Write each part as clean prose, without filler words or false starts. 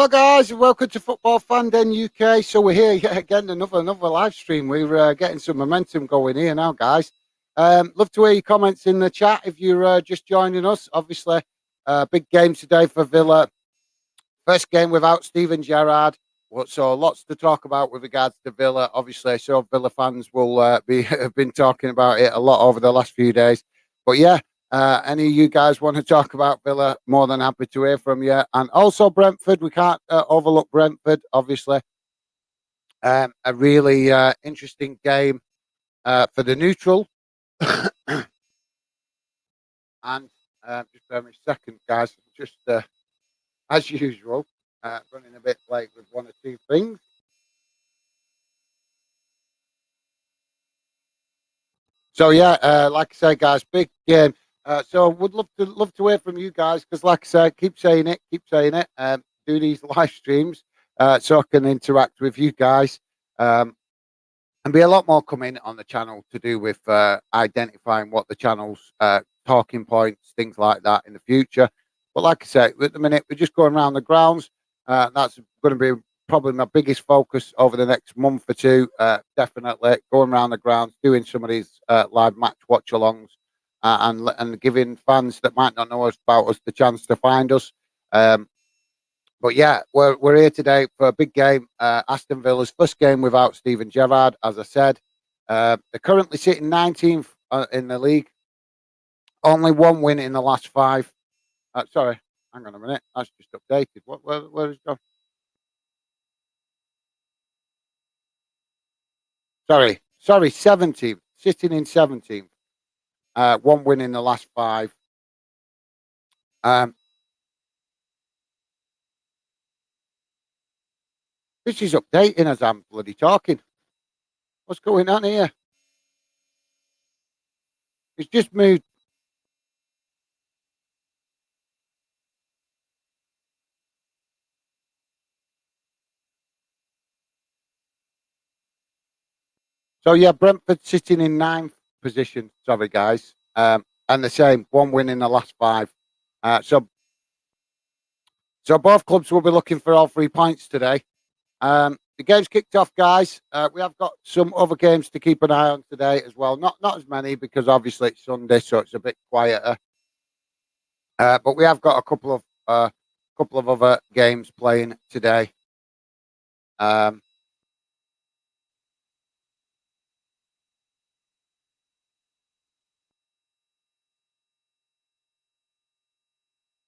Hello guys, and welcome to Football Fan Den UK. So we're here yet again, another live stream. We're getting some momentum going here now, guys. Love to hear your comments in the chat if you're just joining us. Obviously, big game today for Villa. First game without Steven Gerrard. So lots to talk about with regards to Villa. Obviously, so Villa fans will have been talking about it a lot over the last few days. But yeah, any of you guys want to talk about Villa, more than happy to hear from you. And also Brentford, we can't overlook Brentford, obviously. A really interesting game for the neutral. And just bear me a second, guys. Just as usual, running a bit late with one or two things. So yeah, like I say, guys, big game. So would love to hear from you guys because, like I said, keep saying it. Do these live streams so I can interact with you guys. And be a lot more coming on the channel to do with identifying what the channel's talking points, things like that in the future. But like I said, at the minute we're just going around the grounds. That's going to be probably my biggest focus over the next month or two. Definitely going around the grounds, doing some of these live match watch-alongs, and giving fans that might not know us about us the chance to find us. But yeah, we're here today for a big game. Aston Villa's first game without Steven Gerrard, as I said. They're currently sitting 19th in the league. Only one win in the last 5. Sorry, hang on a minute. That's just updated. Where is it gone? Sorry, 17th. Sitting in 17th. One win in the last 5. This is updating as I'm bloody talking. What's going on here? It's just moved. So yeah, Brentford sitting in 9th position. Sorry, guys. And the same, one win in the last 5. So both clubs will be looking for all 3 points today. The game's kicked off, guys. We have got some other games to keep an eye on today as well. Not as many because obviously it's Sunday, so it's a bit quieter. But we have got a couple of other games playing today.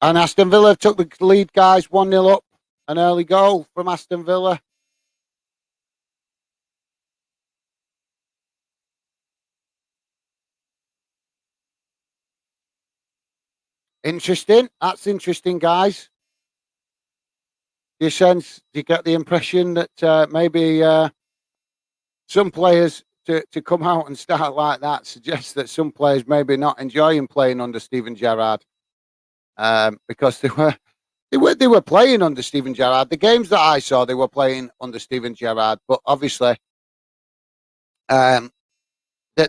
And Aston Villa took the lead, guys. 1-0 up. An early goal from Aston Villa. Interesting. That's interesting, guys. Do you get the impression that maybe some players to come out and start like that suggests that some players maybe not enjoying playing under Steven Gerrard, because they were playing under Steven Gerrard. The games that I saw, they were playing under Steven Gerrard, but obviously, the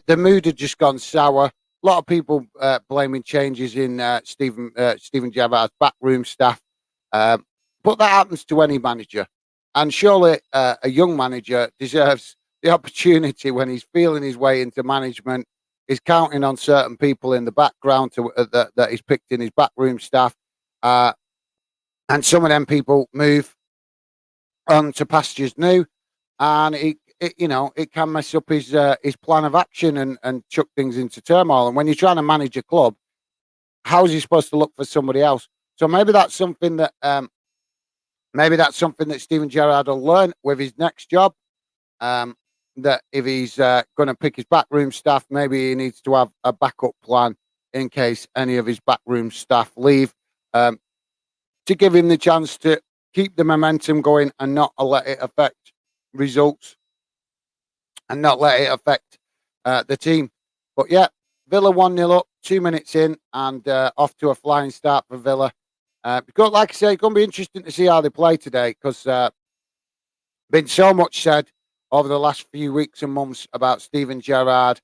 mood had just gone sour. A lot of people blaming changes in Steven Gerrard's backroom staff, but that happens to any manager, and surely a young manager deserves the opportunity when he's feeling his way into management. He's counting on certain people in the background that he's picked in his backroom staff, and some of them people move on to pastures new, and it can mess up his plan of action and chuck things into turmoil. And when you're trying to manage a club, how is he supposed to look for somebody else? So maybe that's something that Steven Gerrard will learn with his next job. That if he's going to pick his backroom staff, maybe he needs to have a backup plan in case any of his backroom staff leave, to give him the chance to keep the momentum going and not let it affect results and not let it affect the team. But yeah, Villa 1-0 up, 2 minutes in, and off to a flying start for Villa. Because, like I say, it's going to be interesting to see how they play today because been so much said over the last few weeks and months about Steven Gerrard,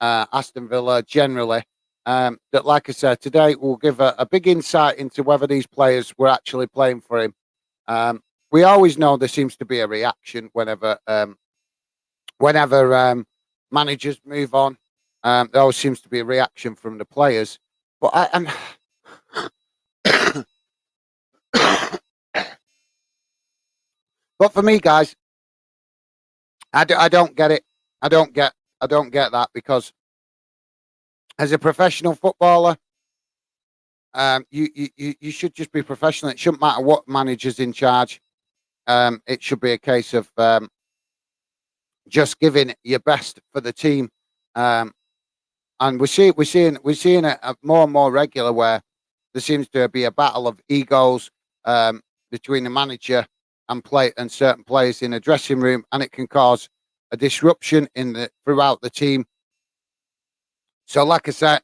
Aston Villa generally, that, like I said, today we'll give a big insight into whether these players were actually playing for him. We always know there seems to be a reaction whenever managers move on. There always seems to be a reaction from the players. But but for me, guys, I don't get it. I don't get I don't get that because as a professional footballer, you should just be professional. It shouldn't matter what manager's in charge. It should be a case of just giving your best for the team. Um, and we're seeing it more and more regular where there seems to be a battle of egos between the manager and certain players in a dressing room, and it can cause a disruption in the throughout the team. So, like I said,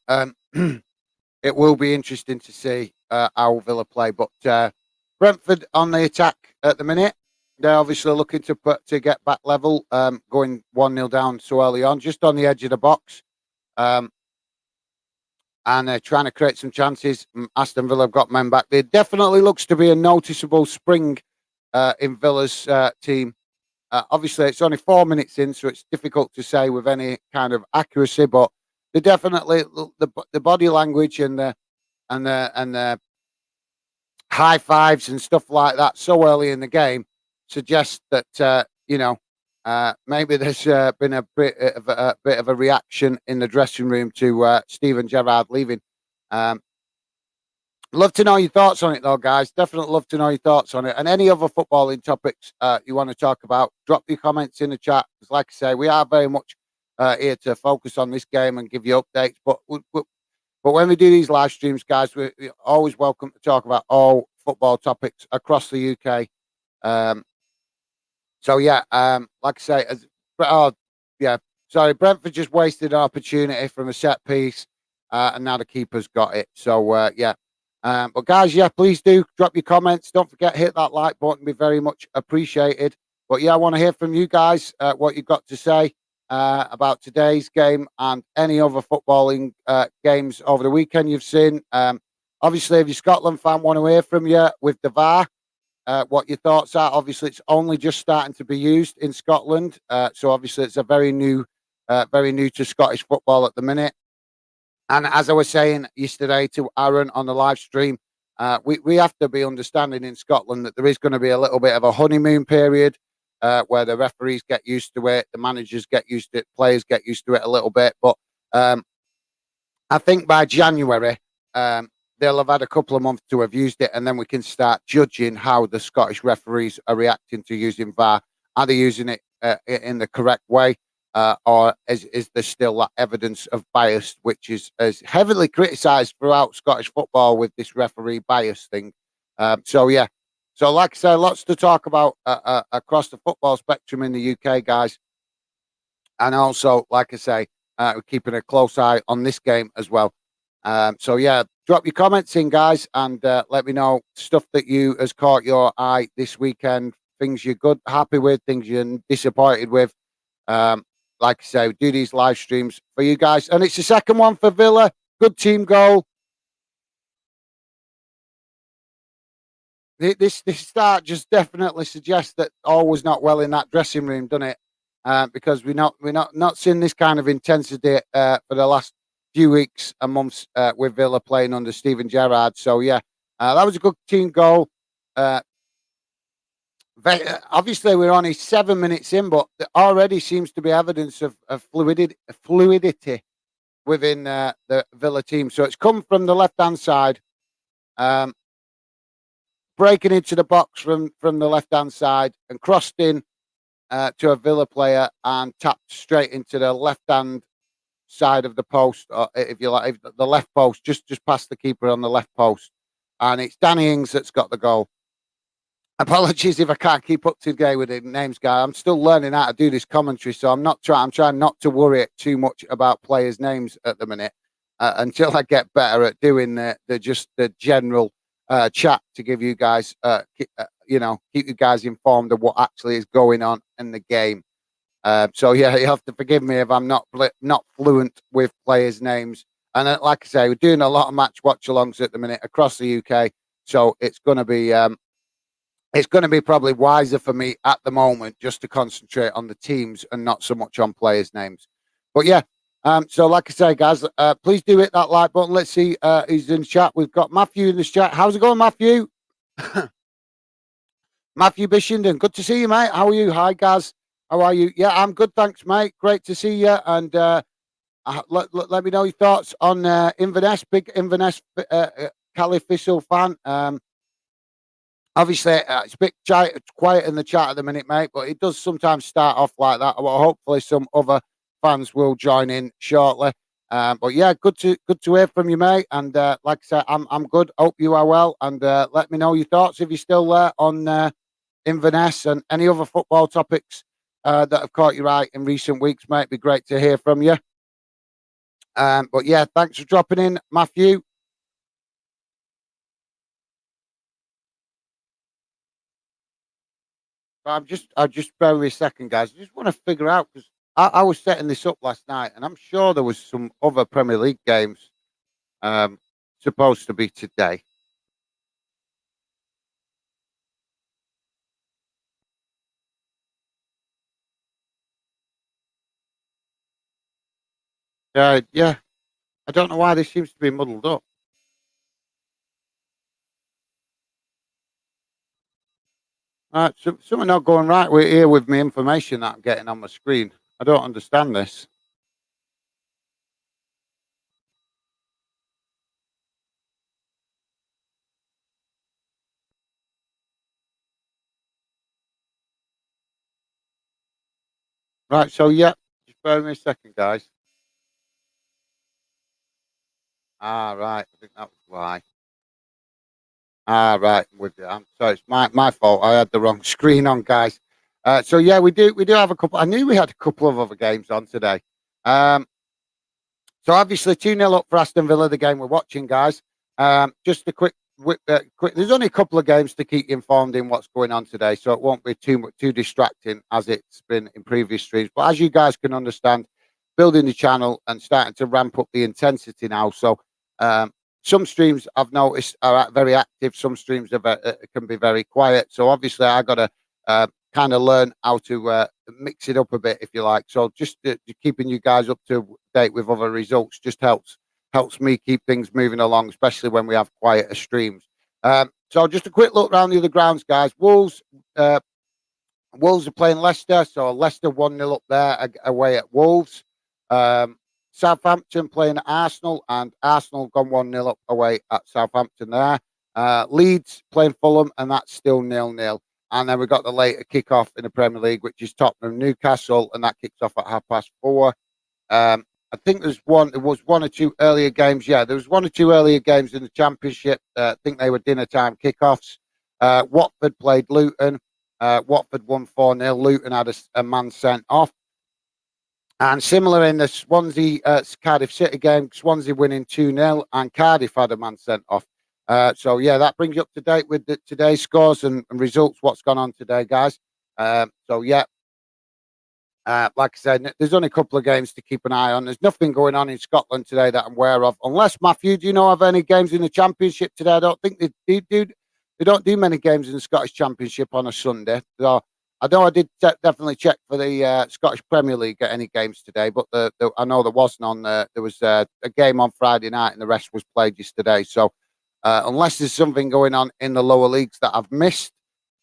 it will be interesting to see how Villa play. But Brentford on the attack at the minute. They're obviously looking to get back level, going 1-0 down so early on, just on the edge of the box. Um, and trying to create some chances. Aston Villa have got men back. There definitely looks to be a noticeable spring in Villa's team. Obviously, it's only 4 minutes in, so it's difficult to say with any kind of accuracy. But they definitely the body language and the high fives and stuff like that so early in the game suggests that maybe there's been a bit of a reaction in the dressing room to Steven Gerrard leaving. Um, love to know your thoughts on it, though, guys. Definitely love to know your thoughts on it. And any other footballing topics you want to talk about, drop your comments in the chat. Because, like I say, we are very much here to focus on this game and give you updates. But when we do these live streams, guys, we're always welcome to talk about all football topics across the UK. So yeah, like I say, sorry, Brentford just wasted an opportunity from a set piece, and now the keeper's got it. So yeah, but guys, yeah, please do drop your comments. Don't forget, hit that like button; be very much appreciated. But yeah, I want to hear from you guys what you've got to say about today's game and any other footballing games over the weekend you've seen. Obviously, if you're a Scotland fan, want to hear from you with the VAR. What your thoughts are? Obviously, it's only just starting to be used in Scotland, so obviously it's a very new to Scottish football at the minute. And as I was saying yesterday to Aaron on the live stream, we have to be understanding in Scotland that there is going to be a little bit of a honeymoon period where the referees get used to it, the managers get used to it, players get used to it a little bit. But I think by January, they'll have had a couple of months to have used it, and then we can start judging how the Scottish referees are reacting to using VAR. Are they using it in the correct way, or is there still that evidence of bias, which is heavily criticised throughout Scottish football with this referee bias thing? So yeah, so like I said, lots to talk about across the football spectrum in the UK, guys, and also, like I say, we're keeping a close eye on this game as well. So yeah, drop your comments in, guys, and let me know stuff that you has caught your eye this weekend. Things you're happy with, things you're disappointed with. Like I say, we do these live streams for you guys, and it's the second one for Villa. Good team goal. This start just definitely suggests that all was not well in that dressing room, doesn't it? Because we're not seeing this kind of intensity for the last few weeks and months with Villa playing under Steven Gerrard. So yeah, that was a good team goal. Obviously, we're only 7 minutes in, but there already seems to be evidence of fluidity within the Villa team. So it's come from the left-hand side, breaking into the box from the left-hand side and crossed in to a Villa player and tapped straight into the left-hand side of the post, or if you like, the left post, just past the keeper on the left post. And it's Danny Ings that's got the goal. Apologies if I can't keep up to date with the names, guy. I'm still learning how to do this commentary, so I'm trying not to worry too much about players' names at the minute until I get better at doing the general chat to give you guys, keep you guys informed of what actually is going on in the game. So yeah, you have to forgive me if I'm not fluent with players' names. And like I say, we're doing a lot of match watch alongs at the minute across the UK, so it's going to be it's going to be probably wiser for me at the moment just to concentrate on the teams and not so much on players' names. But yeah, so like I say, guys, please do hit that like button. Let's see who's in the chat. We've got Matthew in the chat. How's it going, Matthew? Matthew Bishenden, good to see you, mate. How are you? Hi, guys. How are you? Yeah, I'm good, thanks, mate. Great to see you. And let me know your thoughts on Inverness, big Inverness Cali Thistle fan. Obviously, it's a bit quiet in the chat at the minute, mate, but it does sometimes start off like that. Well, hopefully, some other fans will join in shortly. But yeah, good to hear from you, mate. And like I said, I'm good. Hope you are well. And let me know your thoughts if you're still there on Inverness and any other football topics that have caught your eye in recent weeks, mate. It'd be great to hear from you. But yeah, thanks for dropping in, Matthew. I just bear with me a second, guys. I just want to figure out because I was setting this up last night, and I'm sure there was some other Premier League games um, supposed to be today. Yeah. I don't know why this seems to be muddled up. Something not going right with here with my information that I'm getting on my screen. I don't understand this. Right, so yeah, just bear with me a second, guys. Right, I think that was why. Right, with you. I'm sorry, it's my fault. I had the wrong screen on, guys. So yeah, we do have a couple. I knew we had a couple of other games on today. Um, so obviously 2-0 up for Aston Villa, the game we're watching, guys. Just a quick. There's only a couple of games to keep you informed in what's going on today, so it won't be too distracting as it's been in previous streams. But as you guys can understand, building the channel and starting to ramp up the intensity now. So um, some streams I've noticed are very active. Some streams can be very quiet. So obviously I got to kind of learn how to mix it up a bit, if you like. So just keeping you guys up to date with other results just helps me keep things moving along, especially when we have quieter streams. So just a quick look around the other grounds, guys. Wolves are playing Leicester, so Leicester 1-0 up there away at Wolves. Southampton playing at Arsenal, and Arsenal gone 1-0 up away at Southampton there. Leeds playing Fulham, and that's still 0-0. And then we've got the later kick-off in the Premier League, which is Tottenham Newcastle, and that kicks off at 4:30. I think there was one or two earlier games. Yeah, there was one or two earlier games in the Championship. I think they were dinner time kickoffs. Watford played Luton. Watford won 4-0. Luton had a man sent off. And similar in the Swansea Cardiff City game, Swansea winning 2-0, and Cardiff had a man sent off. So yeah, that brings you up to date with today's scores and results. What's gone on today, guys? So yeah, like I said, there's only a couple of games to keep an eye on. There's nothing going on in Scotland today that I'm aware of. Unless, Matthew, do you know of any games in the Championship today? I don't think they do. They don't do many games in the Scottish Championship on a Sunday. So I know I did definitely check for the Scottish Premier League at any games today, but I know there wasn't on. There was a game on Friday night, and the rest was played yesterday. So unless there's something going on in the lower leagues that I've missed,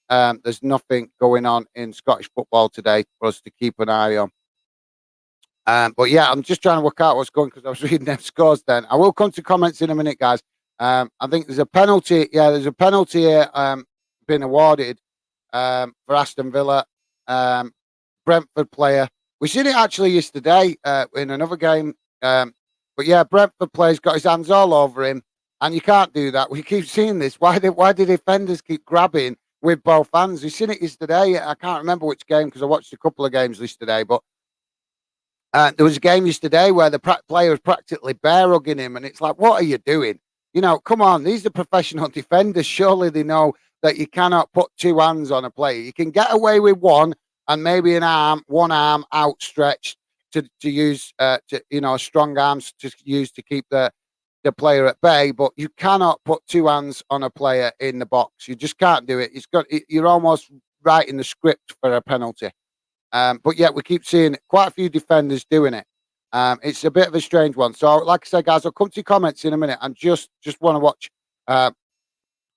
there's nothing going on in Scottish football today for us to keep an eye on. But yeah, I'm just trying to work out what's going because I was reading them scores then. I will come to comments in a minute, guys. I think there's a penalty. Yeah, there's a penalty here been awarded for Aston Villa. Brentford player. We seen it actually yesterday in another game. But yeah, Brentford player's got his hands all over him. And you can't do that. We keep seeing this. Why do defenders keep grabbing with both hands? We've seen it yesterday. I can't remember which game because I watched a couple of games yesterday. But there was a game yesterday where the player was practically bear hugging him. And it's like, what are you doing? You know, come on. These are professional defenders. Surely they know that you cannot put two hands on a player. You can get away with one and maybe one arm outstretched to use, strong arms to use to keep the the player at bay, but you cannot put two hands on a player in the box. You just can't do it. You're almost writing the script for a penalty. But yet we keep seeing quite a few defenders doing it. It's a bit of a strange one. So, like I said, guys, I'll come to your comments in a minute and just want to watch uh,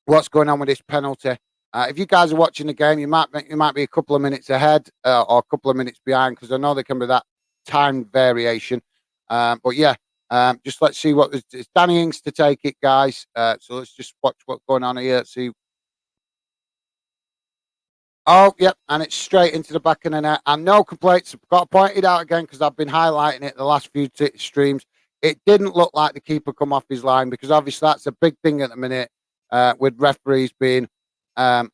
what's going on with this penalty. If you guys are watching the game, you might be a couple of minutes ahead or a couple of minutes behind, because I know there can be that time variation. But yeah, just let's see what it's Danny Ings to take it, guys. So let's just watch what's going on here. See. Oh, yep, and it's straight into the back of the net. And no complaints. I've got to point it out again because I've been highlighting it the last few streams. It didn't look like the keeper come off his line, because obviously that's a big thing at the minute with referees being some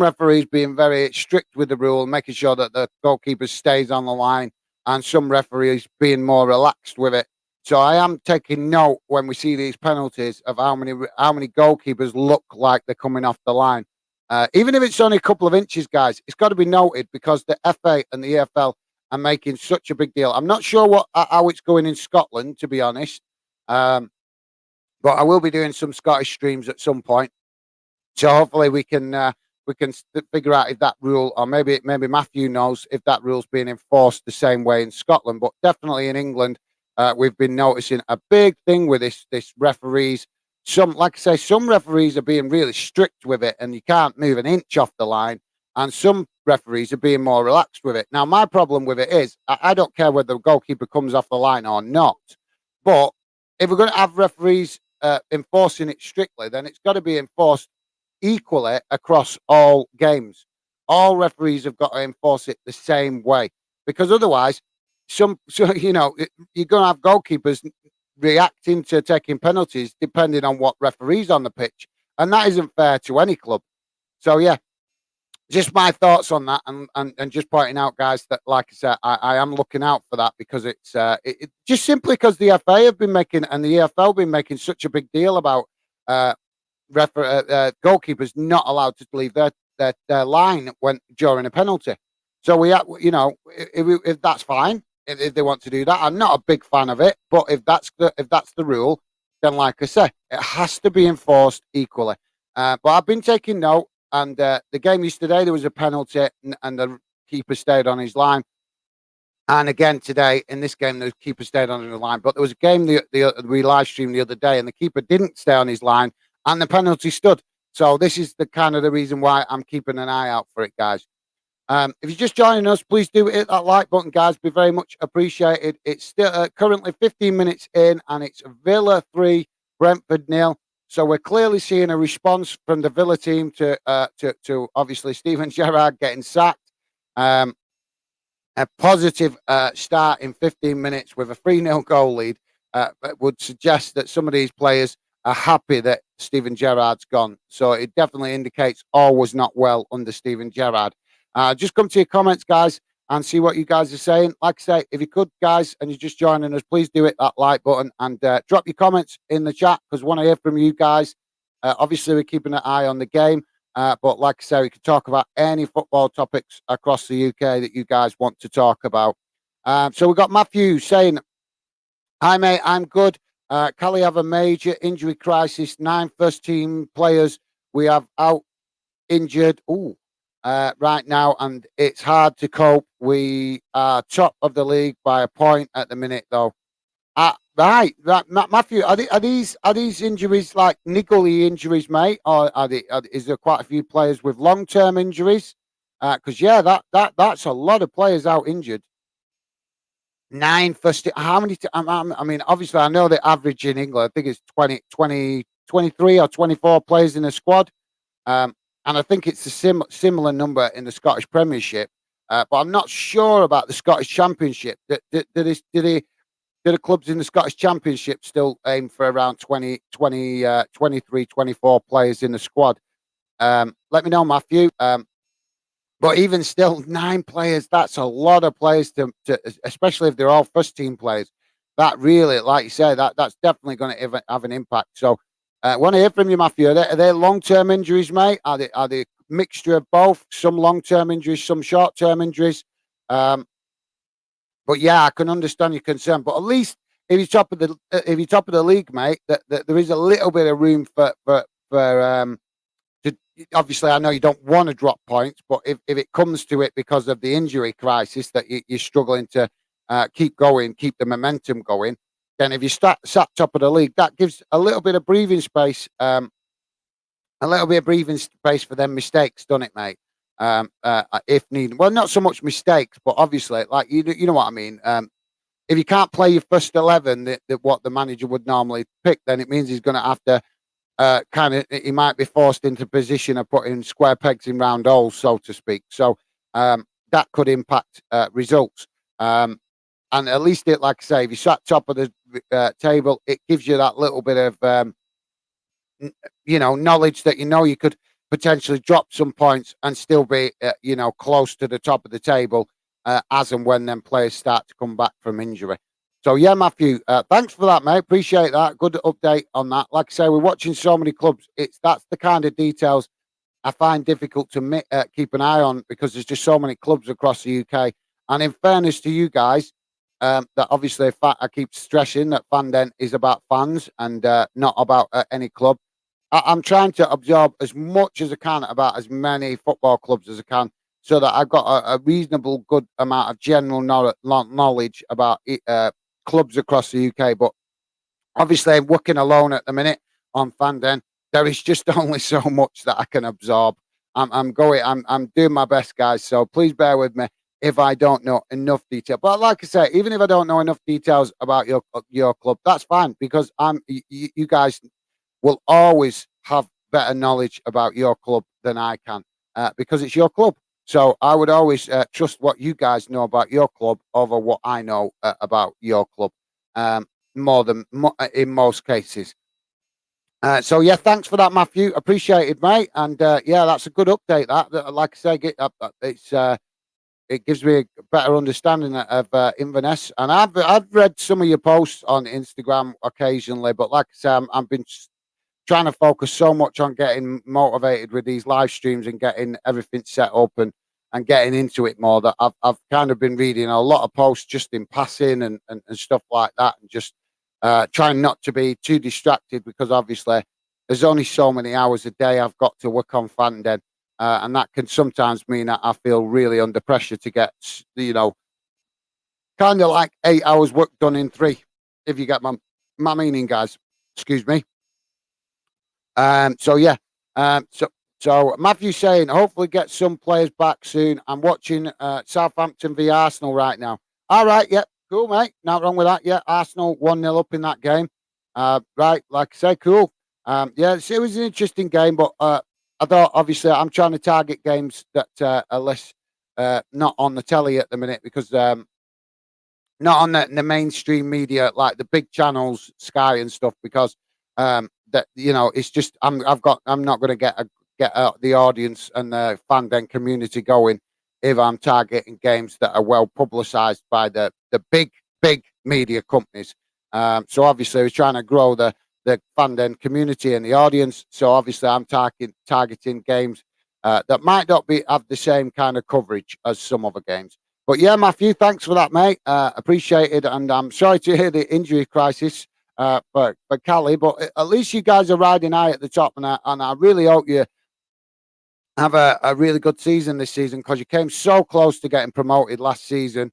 referees being very strict with the rule, making sure that the goalkeeper stays on the line, and some referees being more relaxed with it. So I am taking note when we see these penalties of how many goalkeepers look like they're coming off the line. Even if it's only a couple of inches, guys, it's got to be noted, because the FA and the EFL are making such a big deal. I'm not sure how it's going in Scotland, to be honest, but I will be doing some Scottish streams at some point. So hopefully we can figure out if that rule, or maybe Matthew knows if that rule's being enforced the same way in Scotland. But definitely in England, we've been noticing a big thing with this referees. Like I say, some referees are being really strict with it, and you can't move an inch off the line. And some referees are being more relaxed with it. Now, my problem with it is I don't care whether the goalkeeper comes off the line or not. But if we're going to have referees enforcing it strictly, then it's got to be enforced equally across all games. All referees have got to enforce it the same way, because otherwise, you're going to have goalkeepers reacting to taking penalties depending on what referee's on the pitch, and that isn't fair to any club. So yeah, just my thoughts on that, and just pointing out, guys, that like I said, I am looking out for that, because it's just simply because the FA have been making, and the EFL been making such a big deal about goalkeepers not allowed to leave their line during a penalty. So if that's fine, if they want to do that, I'm not a big fan of it. But if that's the rule, then like I say, it has to be enforced equally. But I've been taking note, and the game yesterday there was a penalty, and the keeper stayed on his line. And again today in this game, the keeper stayed on his line. But there was a game we live streamed the other day, and the keeper didn't stay on his line, and the penalty stood. So this is the reason why I'm keeping an eye out for it, guys. If you're just joining us, please do hit that like button, guys. Be very much appreciated. It's still currently 15 minutes in, and it's Villa 3, Brentford 0. So we're clearly seeing a response from the Villa team to obviously Steven Gerrard getting sacked. A positive start in 15 minutes with a 3-0 goal lead would suggest that some of these players are happy that Steven Gerrard's gone. So it definitely indicates all was not well under Steven Gerrard. Just come to your comments, guys, and see what you guys are saying. Like I say, if you could, guys, and you're just joining us, please do hit that like button and drop your comments in the chat, because we want to hear from you guys. Obviously, we're keeping an eye on the game, but like I say, we can talk about any football topics across the UK that you guys want to talk about. So we've got Matthew saying, "Hi, mate, I'm good. Cali have a major injury crisis. 9 first-team players we have out injured. Right now, and it's hard to cope. We are top of the league by a point at the minute, though." Right, Matthew. Are these injuries like niggly injuries, mate, or is there quite a few players with long-term injuries? Because that's a lot of players out injured. 9 first. How many? I mean, obviously, I know the average in England. I think it's 23 or 24 players in a squad. And I think it's a similar number in the Scottish Premiership, but I'm not sure about the Scottish Championship. Do the clubs in the Scottish Championship still aim for around 23, 24 players in the squad? Let me know, Matthew. But even still, 9 players, that's a lot of players to especially if they're all first-team players. That really, like you say, that's definitely going to have an impact. So, I want to hear from you, Matthew. Are they long-term injuries, mate? Are they a mixture of both? Some long-term injuries, some short-term injuries. But yeah, I can understand your concern. But at least if you're top of the league, mate, that there is a little bit of room for to, obviously, I know you don't want to drop points, but if it comes to it because of the injury crisis that you're struggling to keep going, keep the momentum going, then if you sat top of the league, that gives a little bit of breathing space, for them mistakes, doesn't it, mate? If needed. Well, not so much mistakes, but obviously, like you know what I mean. If you can't play your first 11, what the manager would normally pick, then it means he's going to have to he might be forced into position of putting square pegs in round holes, so to speak. So that could impact results. And at least like I say, if you sat top of the table, it gives you that little bit of knowledge that you could potentially drop some points and still be close to the top of the table as and when them players start to come back from injury. So yeah, Matthew, thanks for that, mate. Appreciate that. Good update on that. Like I say, we're watching so many clubs. That's the kind of details I find difficult to keep an eye on because there's just so many clubs across the UK. And in fairness to you guys, that obviously I keep stressing that Fandent is about fans and not about any club. I'm trying to absorb as much as I can about as many football clubs as I can, so that I've got a reasonable good amount of general knowledge about clubs across the UK. But obviously, I'm working alone at the minute on Fandom. There is just only so much that I can absorb. I'm doing my best, guys. So please bear with me if I don't know enough detail. But like I say, even if I don't know enough details about your club, that's fine because you guys will always have better knowledge about your club than I can because it's your club. So I would always trust what you guys know about your club over what I know about your club, in most cases. So yeah, thanks for that, Matthew. Appreciated, mate. And yeah, that's a good update. Like I say, it gives me a better understanding of Inverness. And I've read some of your posts on Instagram occasionally, but like I say, I've been trying to focus so much on getting motivated with these live streams and getting everything set up and getting into it more that I've kind of been reading a lot of posts just in passing and stuff like that, and just trying not to be too distracted because obviously there's only so many hours a day I've got to work on Fandom, and that can sometimes mean that I feel really under pressure to get kind of like 8 hours work done in 3, if you get my meaning, guys. Excuse me. So yeah, so Matthew saying hopefully get some players back soon. I'm watching Southampton v Arsenal right now. All right, yeah, cool, mate. Not wrong with that. Yeah, Arsenal 1-0 up in that game. Right, like I say, cool. Yeah, it was an interesting game, but I thought obviously I'm trying to target games that are less not on the telly at the minute because not on the mainstream media like the big channels, Sky and stuff, because that it's just I'm not going to get the audience and the fandom community going if I'm targeting games that are well publicized by the big media companies. So obviously we're trying to grow the fandom community and the audience. So obviously I'm targeting games that might not have the same kind of coverage as some other games. But yeah, Matthew, thanks for that, mate. Appreciated, and I'm sorry to hear the injury crisis for Cali, but at least you guys are riding high at the top, and I really hope you have a really good season this season because you came so close to getting promoted last season,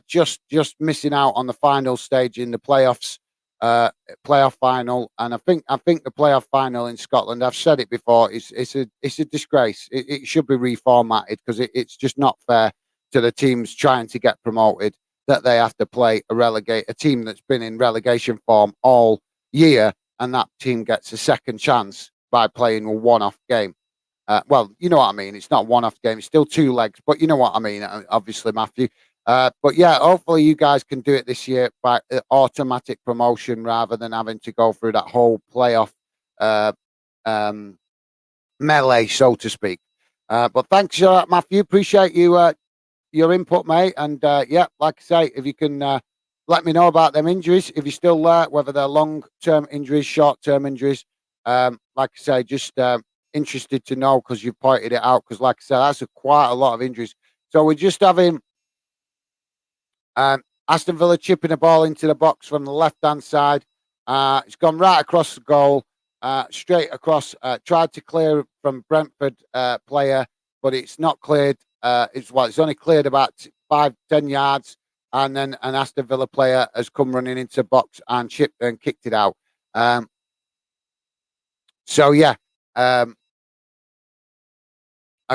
just missing out on the final stage in the playoffs, playoff final, and I think the playoff final in Scotland. I've said it before. It's a disgrace. It should be reformatted because it's just not fair to the teams trying to get promoted that they have to play a team that's been in relegation form all year, and that team gets a second chance by playing a one-off game. Well, you know what I mean. It's not a one-off game. It's still 2 legs, but you know what I mean, obviously, Matthew. But yeah, hopefully you guys can do it this year by automatic promotion rather than having to go through that whole playoff uh, um, melee, so to speak. But thanks for that, Matthew. Appreciate your input, mate. And yeah, like I say, if you can let me know about them injuries, if you're still there, whether they're long-term injuries, short-term injuries. Like I say, just interested to know because you pointed it out. Because like I said, that's quite a lot of injuries. So we're just having Aston Villa chipping a ball into the box from the left-hand side. It's gone right across the goal, straight across. Tried to clear from Brentford player, but it's not cleared. It's only cleared about 5-10 yards, and then an Aston Villa player has come running into box and chipped and kicked it out. So yeah, a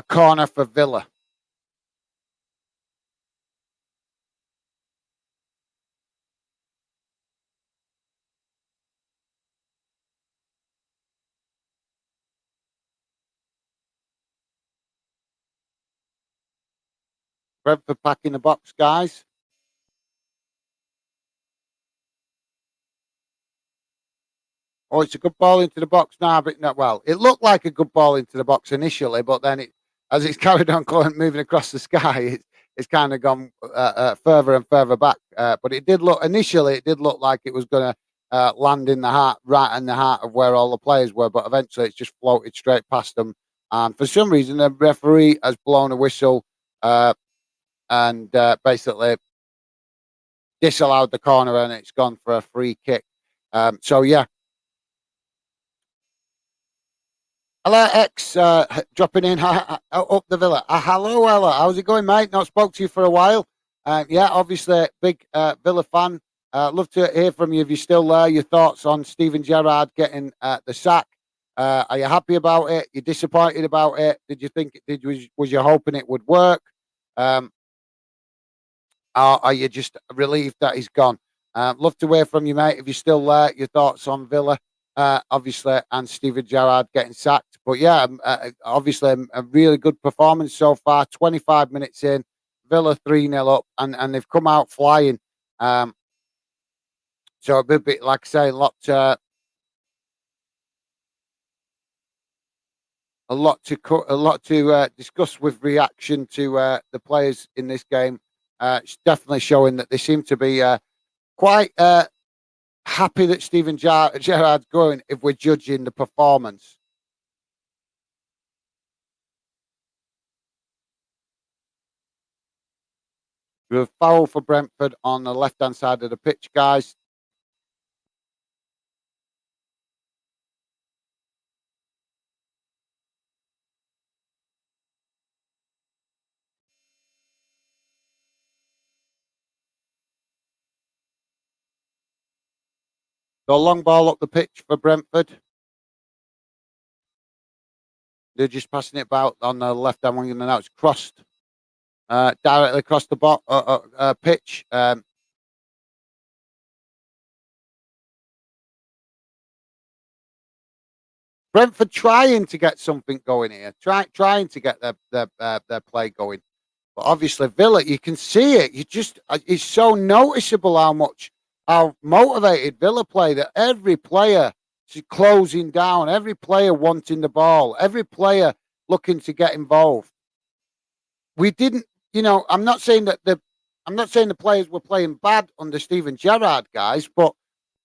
corner for Villa. Brentford packing the box, guys. Oh, it's a good ball into the box now, but not well. It looked like a good ball into the box initially, but then as it's carried on going, moving across the sky, it's kind of gone further and further back. But it did look initially, it did look like it was going to land in the heart, right in the heart of where all the players were. But eventually, it's just floated straight past them. And for some reason, the referee has blown a whistle and basically disallowed the corner, and it's gone for a free kick. So yeah. Hello, X, dropping in up the Villa. Hello, Ella. How's it going, mate? Not spoke to you for a while. Yeah, obviously, big Villa fan. Love to hear from you if you're still there. Your thoughts on Steven Gerrard getting the sack. Are you happy about it? You disappointed about it? Did you think was you hoping it would work? Or are you just relieved that he's gone? Love to hear from you, mate. If you're still there, your thoughts on Villa, obviously, and Steven Gerrard getting sacked. But yeah, obviously, a really good performance so far. 25 minutes in, Villa 3-0 up, and they've come out flying. So a bit like I say, a lot to discuss with reaction to the players in this game. It's definitely showing that they seem to be quite happy that Steven Gerrard's going. If we're judging the performance, we have foul for Brentford on the left-hand side of the pitch, guys. So long ball up the pitch for Brentford. They're just passing it about on the left-hand wing, and now it's crossed directly across the pitch. Brentford trying to get something going here, trying to get their play going. But obviously, Villa, you can see it. It's so noticeable how motivated Villa play, that every player is closing down, every player wanting the ball, every player looking to get involved. We didn't, I'm not saying the players were playing bad under Steven Gerrard, guys, but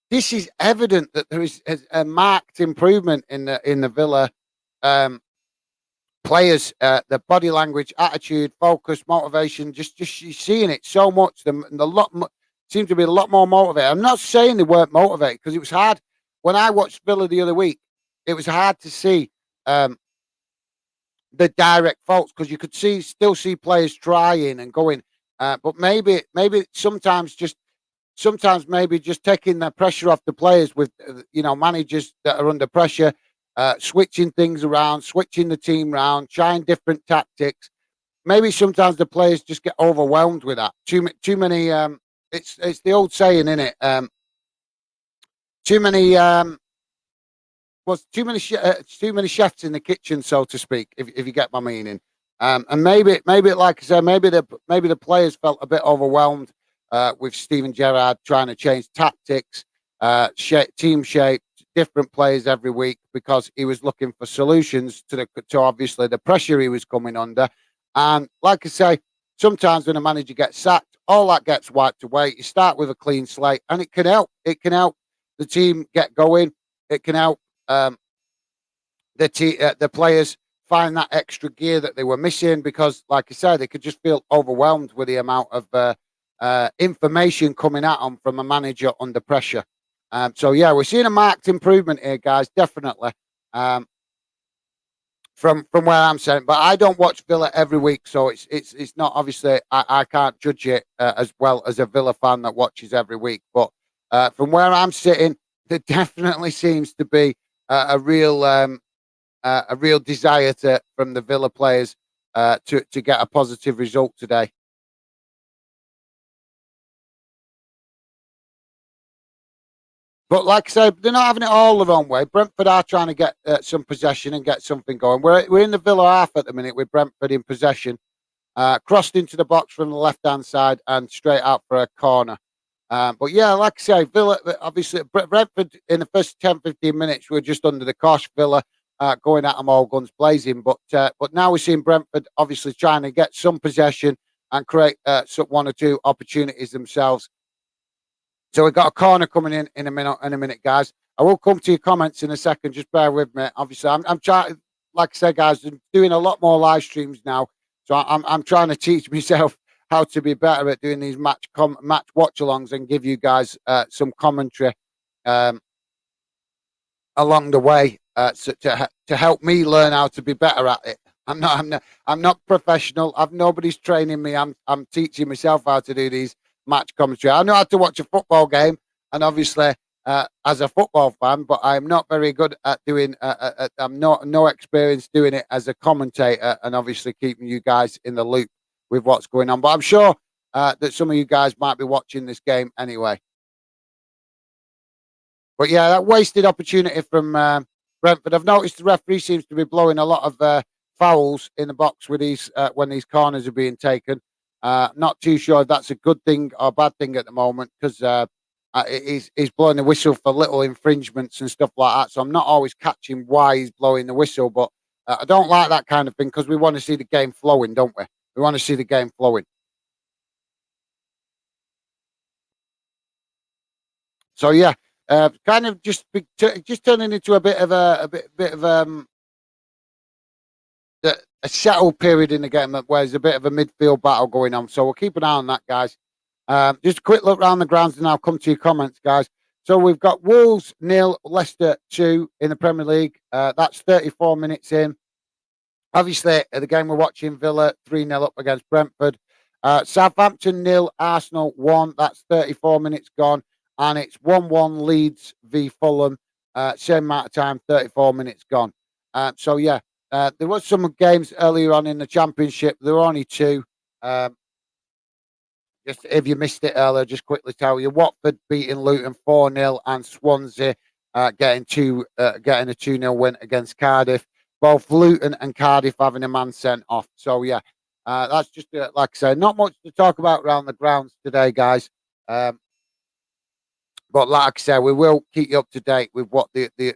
this is evident that there is a marked improvement in the Villa players, the body language, attitude, focus, motivation. Just you're seeing it so much. Seems to be a lot more motivated. I'm not saying they weren't motivated, because it was hard when I watched Villa the other week. It was hard to see the direct faults, because you could still see players trying and going. But maybe sometimes maybe just taking the pressure off the players with managers that are under pressure, switching things around, switching the team around, trying different tactics. Maybe sometimes the players just get overwhelmed with that. Too many. It's the old saying, isn't it? Too many. Too many chefs in the kitchen, so to speak. If you get my meaning. And maybe like I said, maybe the players felt a bit overwhelmed with Steven Gerrard trying to change tactics, team shape, different players every week, because he was looking for solutions to obviously the pressure he was coming under. And like I say, sometimes when a manager gets sacked, all that gets wiped away. You start with a clean slate, and it can help. It can help the team get going. It can help the players find that extra gear that they were missing, because, like I said, they could just feel overwhelmed with the amount of information coming at them from a manager under pressure. So yeah, we're seeing a marked improvement here, guys. Definitely. From where I'm sitting, but I don't watch Villa every week, so it's not obviously I can't judge it as well as a Villa fan that watches every week. But from where I'm sitting, there definitely seems to be a real desire from the Villa players to get a positive result today. But like I said, they're not having it all their own way. Brentford are trying to get some possession and get something going. We're in the Villa half at the minute with Brentford in possession. Crossed into the box from the left-hand side and straight out for a corner. But yeah, like I say, Villa, obviously, Brentford in the first 10, 15 minutes were just under the cosh. Villa going at them all guns blazing. But now we're seeing Brentford obviously trying to get some possession and create one or two opportunities themselves. So we've got a corner coming in a minute, guys. I will come to your comments in a second. Just bear with me. Obviously, I'm trying, like I said, guys, I'm doing a lot more live streams now. So I'm trying to teach myself how to be better at doing these match watch-alongs and give you guys some commentary along the way to help me learn how to be better at it. I'm not professional. Nobody's training me. I'm teaching myself how to do these match commentary. I know how to watch a football game, and obviously as a football fan, but I'm not very good at doing. I'm no experience doing it as a commentator, and obviously keeping you guys in the loop with what's going on. But I'm sure that some of you guys might be watching this game anyway. But yeah, that wasted opportunity from Brentford. I've noticed the referee seems to be blowing a lot of fouls in the box with these when these corners are being taken. Not too sure if that's a good thing or a bad thing at the moment because he's blowing the whistle for little infringements and stuff like that. So I'm not always catching why he's blowing the whistle, but I don't like that kind of thing because we want to see the game flowing, don't we? We want to see the game flowing. So yeah, kind of just turning into a bit of a settled period in the game where there's a bit of a midfield battle going on. So we'll keep an eye on that, guys. Just a quick look around the grounds and I'll come to your comments, guys. So we've got Wolves 0, Leicester 2 in the Premier League. That's 34 minutes in. Obviously, the game we're watching, Villa 3-0 up against Brentford. Southampton 0, Arsenal 1. That's 34 minutes gone. And it's 1-1 Leeds v Fulham. Same amount of time, 34 minutes gone. So yeah, there was some games earlier on in the Championship. There were only two. Just if you missed it earlier, just quickly tell you: Watford beating Luton 4-0, and Swansea getting a 2-0 win against Cardiff. Both Luton and Cardiff having a man sent off. So yeah, that's just like I say, not much to talk about around the grounds today, guys. But like I said, we will keep you up to date with what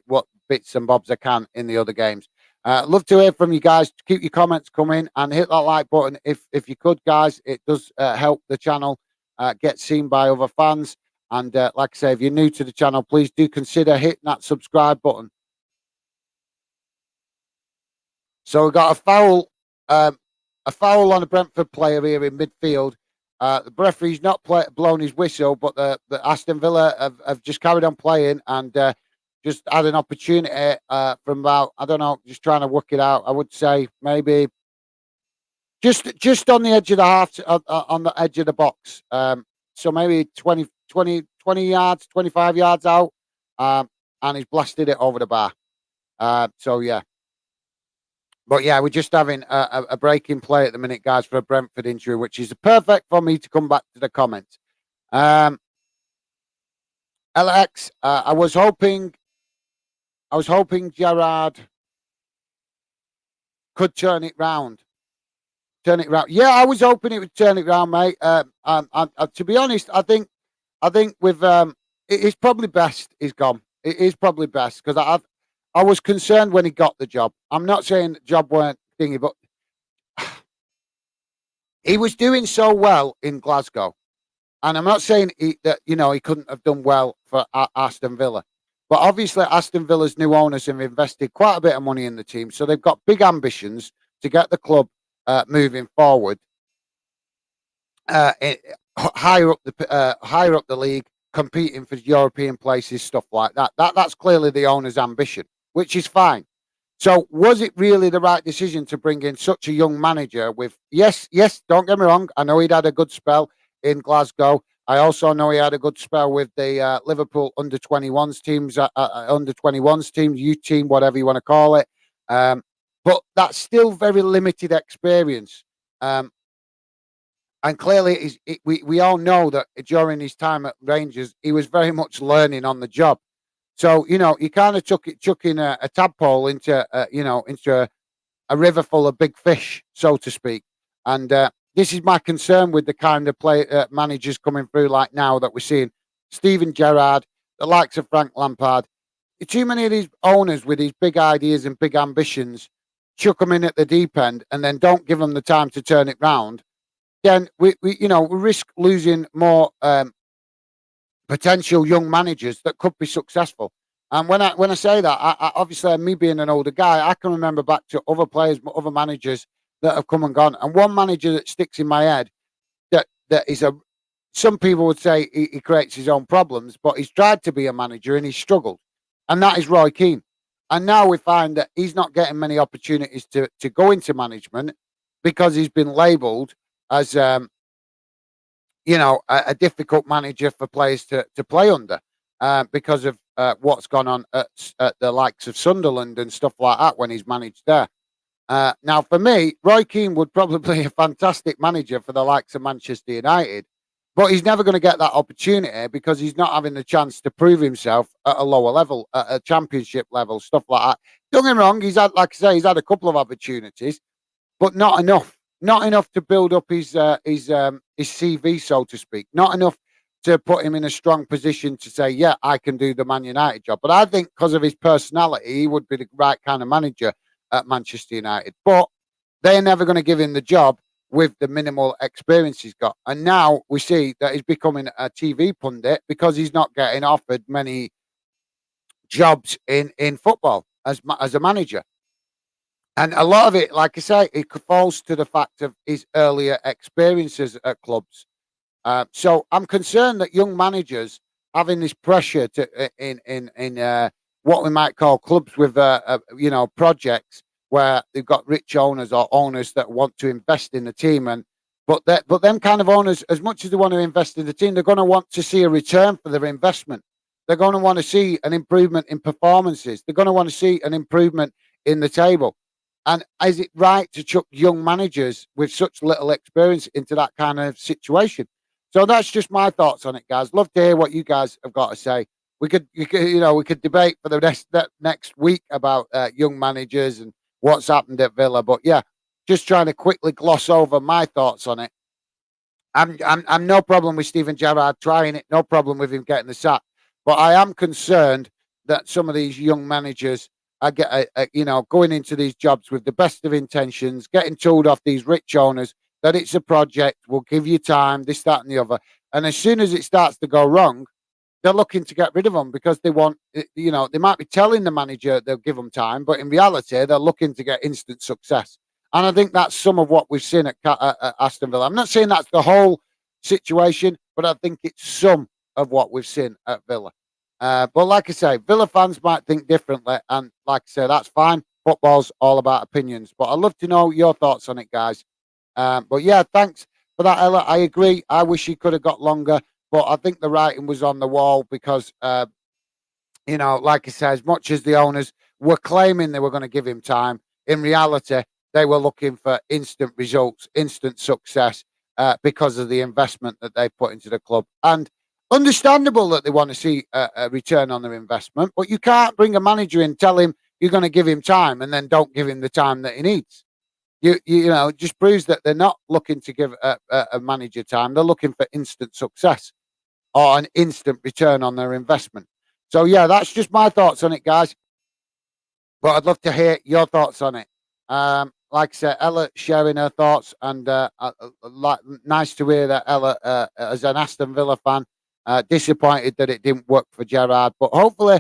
what bits and bobs I can in the other games. Love to hear from you guys. Keep your comments coming and hit that like button if you could, guys. It does help the channel get seen by other fans. And like I say, if you're new to the channel, please do consider hitting that subscribe button. So we've got a foul on a Brentford player here in midfield. The referee's not blown his whistle, but the Aston Villa have just carried on playing and just had an opportunity from about, I don't know, just trying to work it out. I would say maybe just on the edge of the half, on the edge of the box. So maybe 20 yards, 25 yards out, and he's blasted it over the bar. So yeah. But yeah, we're just having a breaking play at the minute, guys, for a Brentford injury, which is perfect for me to come back to the comments. LX, I was hoping Gerrard could turn it round. Yeah, I was hoping it would turn it round, mate. To be honest, I think with it's probably best he's gone. It is probably best because I was concerned when he got the job. I'm not saying the job weren't thingy, but he was doing so well in Glasgow. And I'm not saying that he couldn't have done well for Aston Villa. But obviously, Aston Villa's new owners have invested quite a bit of money in the team. So they've got big ambitions to get the club moving forward. higher up the league, competing for European places, stuff like that. That's clearly the owner's ambition, which is fine. So was it really the right decision to bring in such a young manager with yes, don't get me wrong, I know he'd had a good spell in Glasgow. I also know he had a good spell with the Liverpool under 21s teams, under 21s team, youth team, whatever you want to call it. Um, but that's still very limited experience. Um, and clearly, we all know that during his time at Rangers, he was very much learning on the job. So he kind of chucking a tadpole into into a river full of big fish, so to speak. And this is my concern with the kind of managers coming through like now that we're seeing. Steven Gerrard, the likes of Frank Lampard. Too many of these owners with these big ideas and big ambitions chuck them in at the deep end and then don't give them the time to turn it round. Then we risk losing more potential young managers that could be successful. And when I say that, obviously me being an older guy, I can remember back to other players, other managers that have come and gone. And one manager that sticks in my head that is a some people would say he creates his own problems, but he's tried to be a manager and he's struggled, and that is Roy Keane. And now we find that he's not getting many opportunities to go into management because he's been labelled as a difficult manager for players to play under because of what's gone on at the likes of Sunderland and stuff like that when he's managed there. Now, for me, Roy Keane would probably be a fantastic manager for the likes of Manchester United, but he's never going to get that opportunity because he's not having the chance to prove himself at a lower level, at a championship level, stuff like that. Don't get me wrong, like I say, he's had a couple of opportunities, but not enough. Not enough to build up his CV, so to speak. Not enough to put him in a strong position to say, yeah, I can do the Man United job. But I think because of his personality, he would be the right kind of manager at Manchester United. But they're never going to give him the job with the minimal experience he's got. And now we see that he's becoming a TV pundit because he's not getting offered many jobs in football as a manager. And a lot of it, like I say, it falls to the fact of his earlier experiences at clubs. So I'm concerned that young managers having this pressure in what we might call clubs with projects where they've got rich owners or owners that want to invest in the team, but them kind of owners, as much as they want to invest in the team, they're going to want to see a return for their investment. They're going to want to see an improvement in performances. They're going to want to see an improvement in the table. And is it right to chuck young managers with such little experience into that kind of situation? So that's just my thoughts on it, guys. Love to hear what you guys have got to say. We could debate for the next week about young managers and what's happened at Villa. But yeah, just trying to quickly gloss over my thoughts on it. I'm no problem with Steven Gerrard trying it. No problem with him getting the sack. But I am concerned that some of these young managers going into these jobs with the best of intentions, getting told off these rich owners that it's a project, we'll give you time, this, that, and the other. And as soon as it starts to go wrong, they're looking to get rid of them because they want, they might be telling the manager they'll give them time, but in reality, they're looking to get instant success. And I think that's some of what we've seen at Aston Villa. I'm not saying that's the whole situation, but I think it's some of what we've seen at Villa. But like I say, Villa fans might think differently, and like I say, that's fine. Football's all about opinions. But I'd love to know your thoughts on it, guys. But yeah, thanks for that, Ella. I agree. I wish he could have got longer, but I think the writing was on the wall because, like I say, as much as the owners were claiming they were going to give him time, in reality, they were looking for instant results, instant success because of the investment that they put into the club. And understandable that they want to see a return on their investment, but you can't bring a manager in, tell him you're going to give him time, and then don't give him the time that he needs. It just proves that they're not looking to give a manager time. They're looking for instant success or an instant return on their investment. So yeah, that's just my thoughts on it, guys. But I'd love to hear your thoughts on it. Like I said, Ella sharing her thoughts, and nice to hear that Ella, as an Aston Villa fan, disappointed that it didn't work for Gerrard. But hopefully,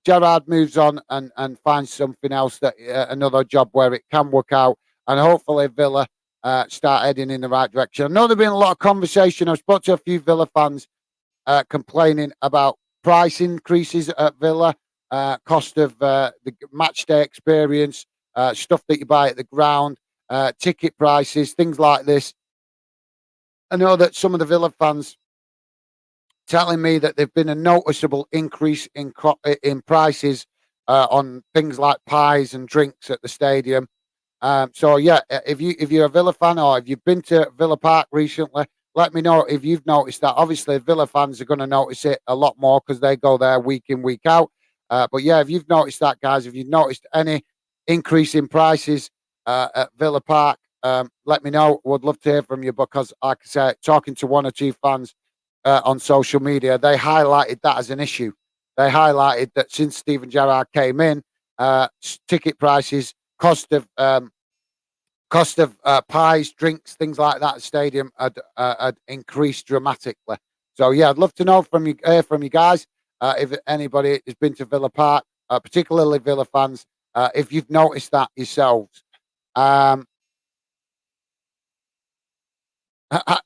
Gerrard moves on and finds something else, that another job where it can work out. And hopefully, Villa start heading in the right direction. I know there's been a lot of conversation. I've spoken to a few Villa fans complaining about price increases at Villa, cost of the match day experience, stuff that you buy at the ground, ticket prices, things like this. I know that some of the Villa fans telling me that there've been a noticeable increase in prices on things like pies and drinks at the stadium. So yeah, if you're a Villa fan or if you've been to Villa Park recently, let me know if you've noticed that. Obviously, Villa fans are going to notice it a lot more because they go there week in, week out. But yeah, if you've noticed that, guys, if you've noticed any increase in prices at Villa Park, let me know. Would love to hear from you because, like I said, talking to one or two fans on social media, they highlighted that as an issue. They highlighted that since Steven Gerrard came in, ticket prices, cost of pies, drinks, things like that at stadium had increased dramatically. So yeah, I'd love to know from you guys if anybody has been to Villa Park, particularly Villa fans, if you've noticed that yourselves. Um,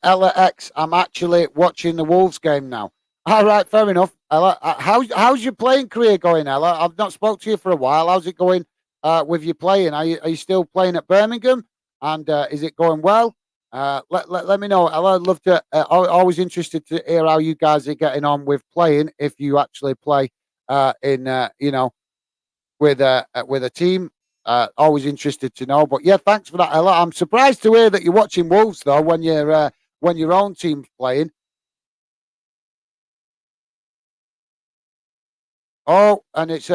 Ella X, I'm actually watching the Wolves game now. All right, fair enough. Ella, how's your playing career going, Ella? I've not spoke to you for a while. How's it going with your playing? Are you still playing at Birmingham? And is it going well? Let me know, Ella. I'd love to. Always interested to hear how you guys are getting on with playing. If you actually play in, with a team. Always interested to know. But yeah, thanks for that, Ella. I'm surprised to hear that you're watching Wolves though when your own team's playing. Oh, and it's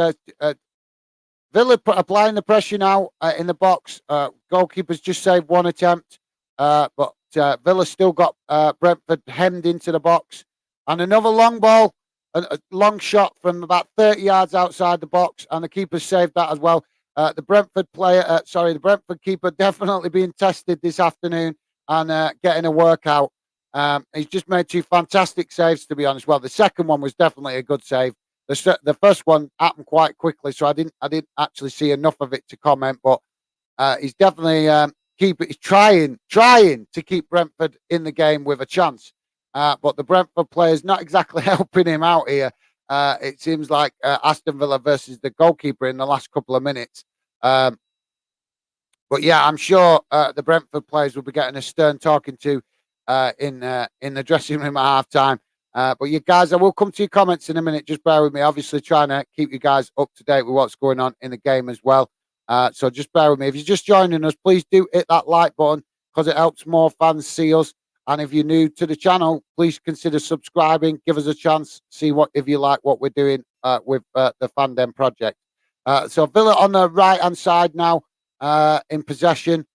Villa applying the pressure now in the box. Goalkeeper's just saved one attempt, but Villa still got Brentford hemmed into the box. And another long ball, a long shot from about 30 yards outside the box, and the keeper saved that as well. The Brentford keeper definitely being tested this afternoon and getting a workout. He's just made two fantastic saves, to be honest. Well, the second one was definitely a good save. The first one happened quite quickly, so I didn't actually see enough of it to comment. But he's definitely he's trying to keep Brentford in the game with a chance. But the Brentford players not exactly helping him out here. It seems like Aston Villa versus the goalkeeper in the last couple of minutes. Um, but yeah, I'm sure the Brentford players will be getting a stern talking to in the dressing room at half time. But you guys, I will come to your comments in a minute. Just bear with me. Obviously, trying to keep you guys up to date with what's going on in the game as well. So just bear with me. If you're just joining us, please do hit that like button because it helps more fans see us. And if you're new to the channel, please consider subscribing. Give us a chance. See what if you like what we're doing with the Fandom project. So Villa on the right hand side now in possession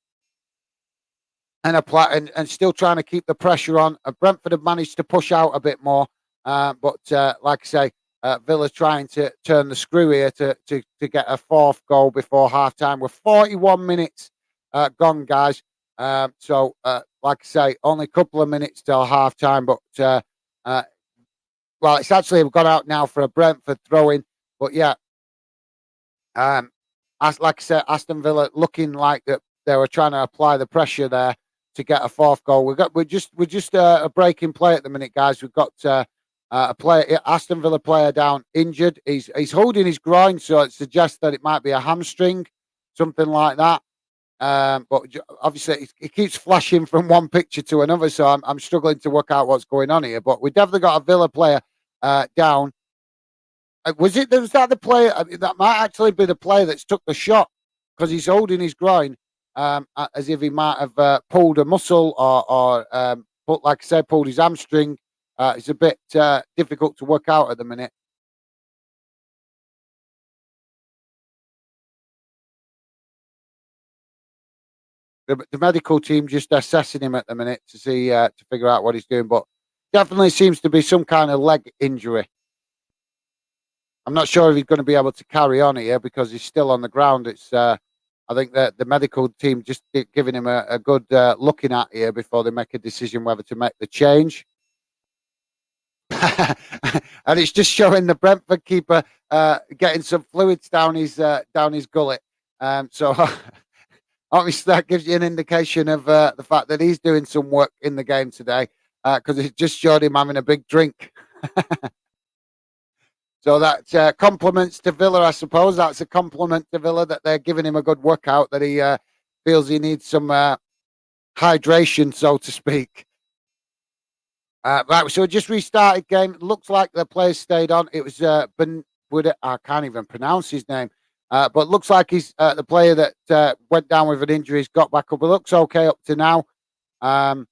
and still trying to keep the pressure on. Brentford have managed to push out a bit more, but like I say, Villa's trying to turn the screw here to get a fourth goal before half time. We're 41 minutes gone, guys. Like I say, only a couple of minutes till half time, but well, it's actually gone out now for a Brentford throw in. But yeah, as like I said, Aston Villa looking like that they were trying to apply the pressure there to get a fourth goal. We're just a breaking play at the minute, guys. We've got a player, Aston Villa player down injured. He's holding his groin, so it suggests that it might be a hamstring, something like that. But obviously, it keeps flashing from one picture to another, so I'm struggling to work out what's going on here. But we definitely got a Villa player down. Was that the player? That might actually be the player that's took the shot because he's holding his groin as if he might have pulled a muscle but like I said, pulled his hamstring. It's a bit difficult to work out at the minute. The medical team just assessing him at the minute to see to figure out what he's doing, but definitely seems to be some kind of leg injury. I'm not sure if he's going to be able to carry on here because he's still on the ground. It's I think that the medical team just giving him a good looking at here before they make a decision whether to make the change. And it's just showing the Brentford keeper getting some fluids down his gullet. So Obviously, that gives you an indication of the fact that he's doing some work in the game today because it just showed him having a big drink. So that compliments to Villa, I suppose. That's a compliment to Villa that they're giving him a good workout, that he feels he needs some hydration, so to speak. Right, so we just restarted game. Looks like the players stayed on. It was I can't even pronounce his name, but looks like he's the player that went down with an injury. He's got back up. It looks okay up to now. Um,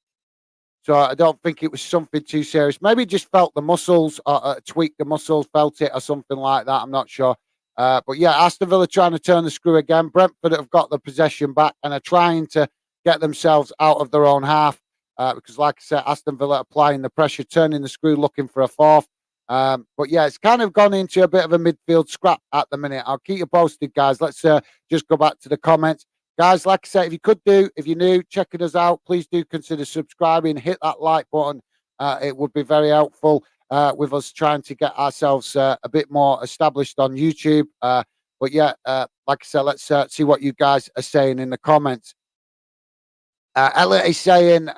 so I don't think it was something too serious. Maybe he just felt the muscles, or tweaked the muscles, felt it, or something like that. I'm not sure. But yeah, Aston Villa trying to turn the screw again. Brentford have got the possession back and are trying to get themselves out of their own half. Because, like I said, Aston Villa applying the pressure, turning the screw, looking for a fourth. But yeah, it's kind of gone into a bit of a midfield scrap at the minute. I'll keep you posted, guys. Let's just go back to the comments. Guys, like I said, if you're new, checking us out, please do consider subscribing, hit that like button. It would be very helpful with us trying to get ourselves a bit more established on YouTube. But yeah, like I said, let's see what you guys are saying in the comments. Elliot is saying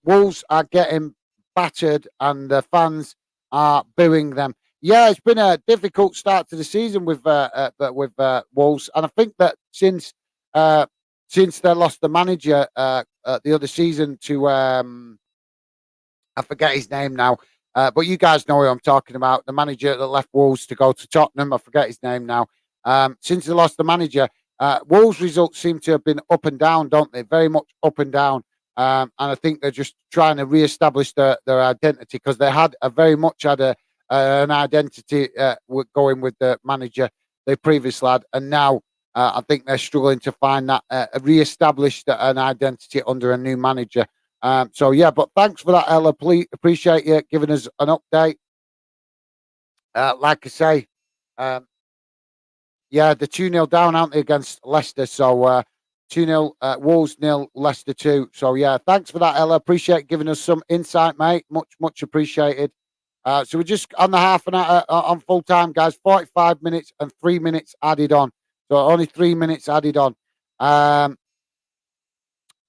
Wolves are getting battered and the fans are booing them. Yeah, it's been a difficult start to the season with Wolves, and I think that since they lost the manager the other season to I forget his name now, but you guys know who I'm talking about. The manager that left Wolves to go to Tottenham. I forget his name now. Since they lost the manager, Wolves' results seem to have been up and down, don't they? Very much up and down. And I think they're just trying to re-establish their identity because they had an identity going with the manager they previously had, and now I think they're struggling to find that re-establish an identity under a new manager. So yeah, but thanks for that, Ella. Please appreciate you giving us an update. Like I say, um, yeah, the 2-0 down, aren't they, against Leicester? So 2-0, Wolves nil, Leicester 2. So yeah, thanks for that, Ella. Appreciate giving us some insight, mate. Much appreciated. So we're just on the half an hour on full time, guys. 45 minutes and 3 minutes added on. So only 3 minutes added on.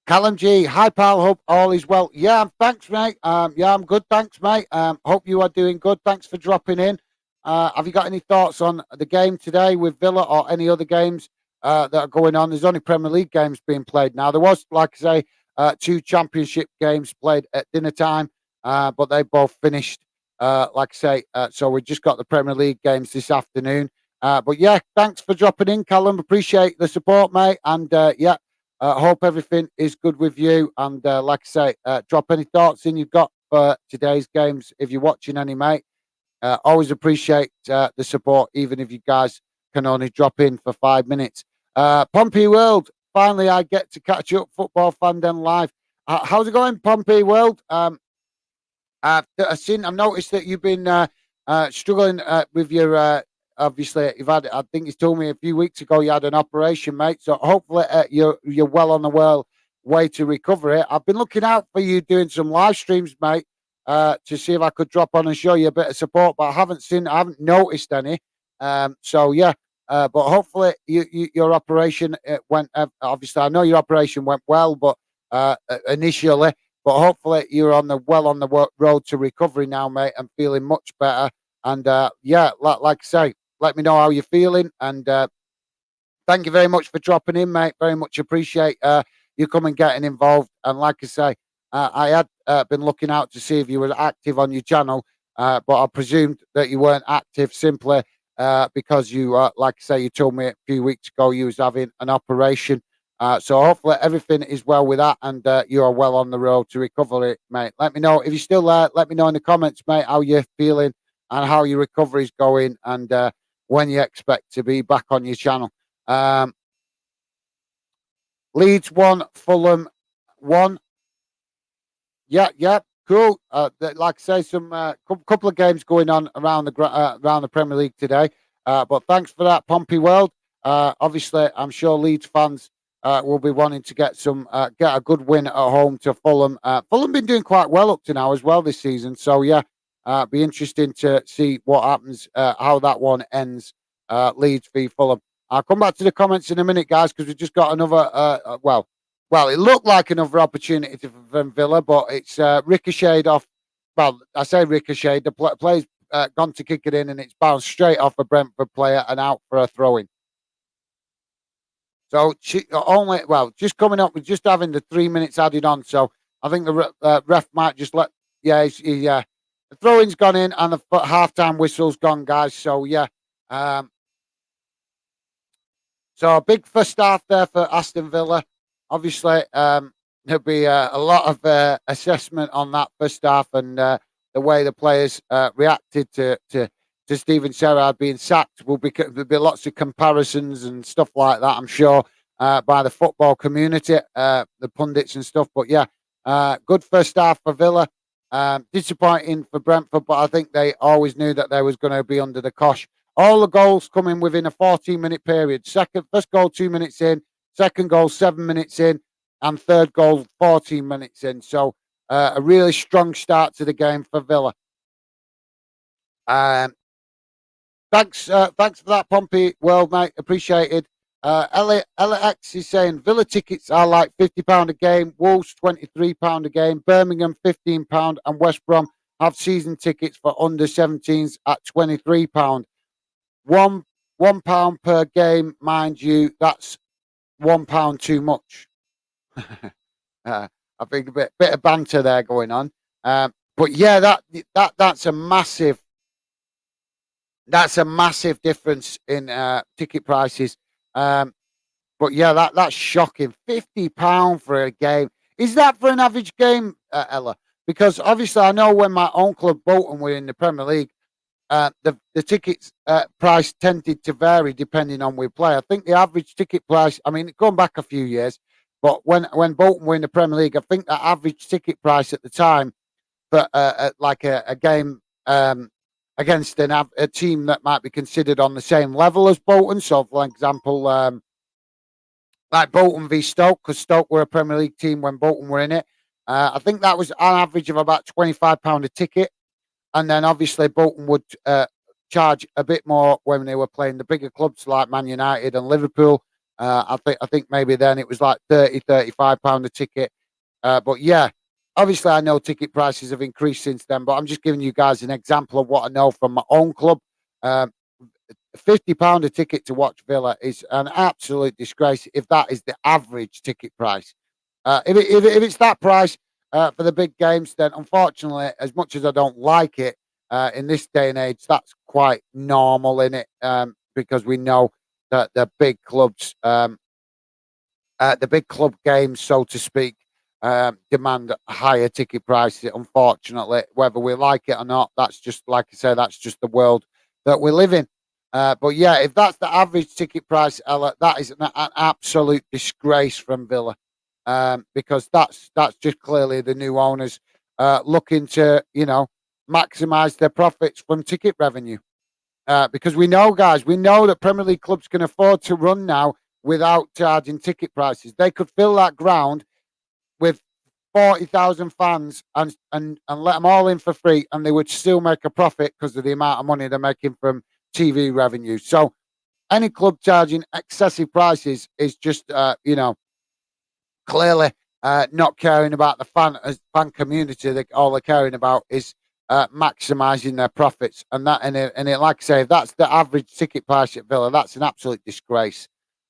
Callum G, hi pal, hope all is well. Yeah, thanks, mate. Yeah, I'm good, thanks, mate. Hope you are doing good. Thanks for dropping in. Have you got any thoughts on the game today with Villa or any other games that are going on? There's only Premier League games being played now. There was, like I say, 2 Championship games played at dinner time, but they both finished. Like I say, so we just got the Premier League games this afternoon. But yeah, thanks for dropping in, Callum. Appreciate the support, mate. And yeah. Hope everything is good with you. And like I say, drop any thoughts in you've got for today's games if you're watching any, mate. Always appreciate the support, even if you guys can only drop in for 5 minutes. Pompey World, finally I get to catch up, Football Fan Den Live. How's it going, Pompey World? I've noticed that you've been struggling with your obviously you've had, I think you told me a few weeks ago you had an operation, mate. So hopefully you're well on the way to recovery. I've been looking out for you doing some live streams, mate, to see if I could drop on and show you a bit of support, but I haven't noticed any. So yeah, but hopefully your operation went. Obviously, I know your operation went well, but initially, but hopefully you're on the road to recovery now, mate, and feeling much better. And yeah, like I say, let me know how you're feeling. And thank you very much for dropping in, mate. Very much appreciate you coming getting involved. And like I say, I had been looking out to see if you were active on your channel, but I presumed that you weren't active simply because you, like I say, you told me a few weeks ago you was having an operation. So hopefully everything is well with that, and you are well on the road to recovery, mate. Let me know if you're still there. Let me know in the comments, mate, how you're feeling and how your recovery is going, and when you expect to be back on your channel. Leeds 1, Fulham 1. Yeah, cool. Like I say, some couple of games going on around the Premier League today. But thanks for that, Pompey World. Obviously, I'm sure Leeds fans will be wanting to get a good win at home to Fulham. Fulham been doing quite well up to now as well this season. So yeah, be interesting to see what happens, how that one ends. Leeds v Fulham. I'll come back to the comments in a minute, guys, because we just got another. Well, it looked like another opportunity for Villa, but it's ricocheted off. Well, I say ricocheted. The player's gone to kick it in, and it's bounced straight off a Brentford player and out for a throw-in. So just coming up, we're just having the 3 minutes added on. So I think the ref might just let. Yeah, the throw-in's gone in and the half-time whistle's gone, guys. So yeah. So a big first half there for Aston Villa. Obviously, there'll be a lot of assessment on that first half and the way the players reacted to Steven Gerrard being sacked. There'll be lots of comparisons and stuff like that, I'm sure, by the football community, the pundits and stuff. But yeah, good first half for Villa. Disappointing for Brentford, but I think they always knew that they was going to be under the cosh. All the goals coming within a 14-minute period. First goal 2 minutes in, second goal 7 minutes in, and third goal 14 minutes in. So a really strong start to the game for Villa. Thanks for that, Pompey World, mate. Appreciated. Elliot X is saying Villa tickets are like £50 a game, Wolves £23 a game, Birmingham £15, and West Brom have season tickets for under 17s at £23. £1 per game, mind you. That's £1 too much. I think a bit of banter there going on. But yeah, that's a massive difference in ticket prices. But yeah, that's shocking. £50 for a game. Is that for an average game, Ella? Because obviously, I know when my own club Bolton were in the Premier League, the tickets price tended to vary depending on we play. I think the average ticket price, I mean, going back a few years, but when Bolton were in the Premier League, I think the average ticket price at the time for like a game against a team that might be considered on the same level as Bolton. So, for example, like Bolton v Stoke, because Stoke were a Premier League team when Bolton were in it. I think that was an average of about £25 a ticket. And then obviously Bolton would charge a bit more when they were playing the bigger clubs like Man United and Liverpool. I think maybe then it was like £35 a ticket. But yeah, obviously I know ticket prices have increased since then, but I'm just giving you guys an example of what I know from my own club. £50 a ticket to watch Villa is an absolute disgrace if that is the average ticket price. If it's that price for the big games, then unfortunately, as much as I don't like it in this day and age, that's quite normal in it because we know that the big clubs, the big club games, so to speak, demand higher ticket prices. Unfortunately, whether we like it or not, that's just like I say, that's just the world that we live in. But yeah, if that's the average ticket price, Ella, that is an absolute disgrace from Villa. Because that's just clearly the new owners looking to maximize their profits from ticket revenue. Because we know, guys, that Premier League clubs can afford to run now without charging ticket prices. They could fill that ground with 40,000 fans and let them all in for free, and they would still make a profit because of the amount of money they're making from TV revenue. So any club charging excessive prices is just clearly not caring about the fan community. All they're caring about is maximising their profits, and like I say, if that's the average ticket price at Villa, that's an absolute disgrace.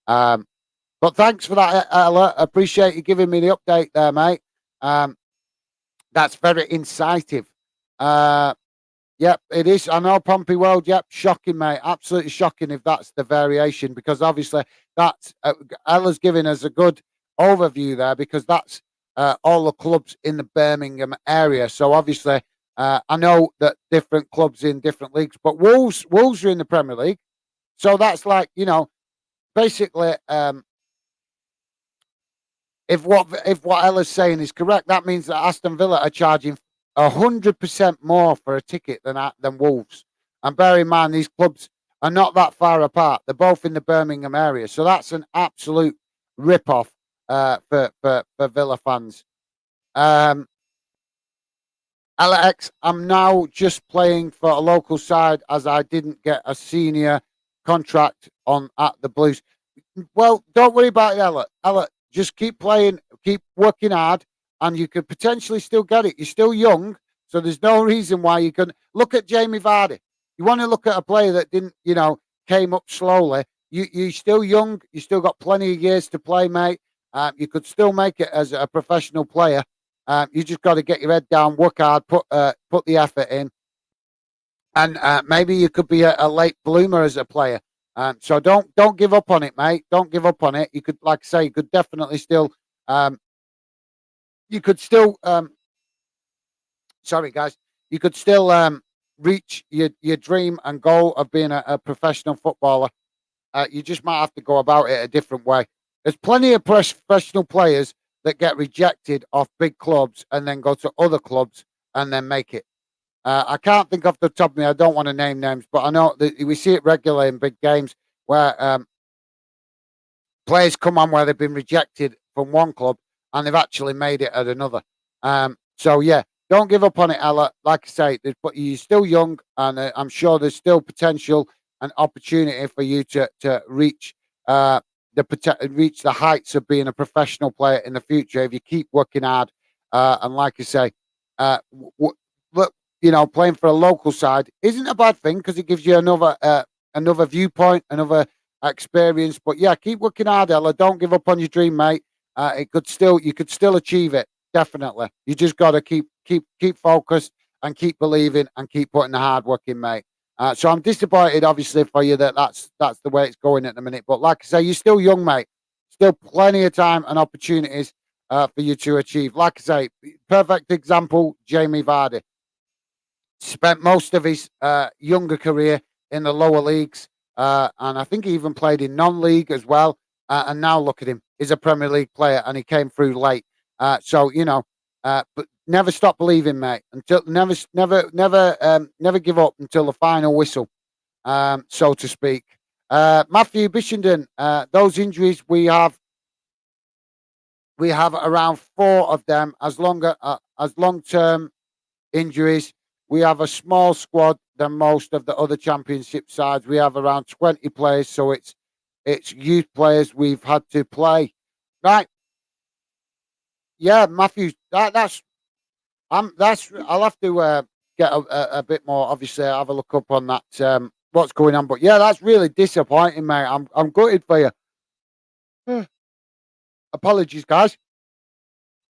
But thanks for that, Ella. Appreciate you giving me the update there, mate. That's very incisive. Yep, it is. I know, Pompey World. Yep, shocking, mate. Absolutely shocking if that's the variation, because obviously that's Ella's giving us a good overview there, because that's all the clubs in the Birmingham area. So obviously, I know that different clubs in different leagues, but Wolves are in the Premier League. So that's like, basically, if what Ella's saying is correct, that means that Aston Villa are charging 100% more for a ticket than Wolves. And bear in mind, these clubs are not that far apart. They're both in the Birmingham area. So that's an absolute rip-off for Villa fans. Alex, I'm now just playing for a local side as I didn't get a senior contract on at the Blues. Well, don't worry about it, Ella. Ella, just keep playing, keep working hard, and you could potentially still get it. You're still young, so there's no reason why you can look at Jamie Vardy. You want to look at a player that didn't, came up slowly. You're still young. You still got plenty of years to play, mate. You could still make it as a professional player. You just got to get your head down, work hard, put the effort in, and maybe you could be a late bloomer as a player. So don't give up on it, mate. Don't give up on it. You could, like I say, you could definitely still, you could still, sorry guys, you could still reach your dream and goal of being a professional footballer. You just might have to go about it a different way. There's plenty of professional players that get rejected off big clubs and then go to other clubs and then make it. I can't think off the top of me. I don't want to name names, but I know that we see it regularly in big games where players come on where they've been rejected from one club and they've actually made it at another. So yeah, don't give up on it, Ella. Like I say, but you're still young, and I'm sure there's still potential and opportunity for you to reach reach the heights of being a professional player in the future if you keep working hard. And like I say, look, playing for a local side isn't a bad thing because it gives you another viewpoint, another experience. But yeah, keep working hard, Ella. Don't give up on your dream, mate. You could still achieve it. Definitely. You just got to keep focused and keep believing and keep putting the hard work in, mate. So I'm disappointed, obviously, for you that's the way it's going at the minute. But like I say, you're still young, mate. Still plenty of time and opportunities for you to achieve. Like I say, perfect example, Jamie Vardy. Spent most of his younger career in the lower leagues, and I think he even played in non-league as well. And now look at him; he's a Premier League player, and he came through late. So but never stop believing, mate. Until never give up until the final whistle, so to speak. Matthew Bishenden, those injuries we have around 4 of them as long-term injuries. We have a small squad than most of the other championship sides. We have around 20 players, so it's youth players we've had to play. Right. Yeah, Matthew, that's I'll have to get a bit more. Obviously, I'll have a look up on that what's going on. But yeah, that's really disappointing, mate. I'm gutted for you. Apologies, guys.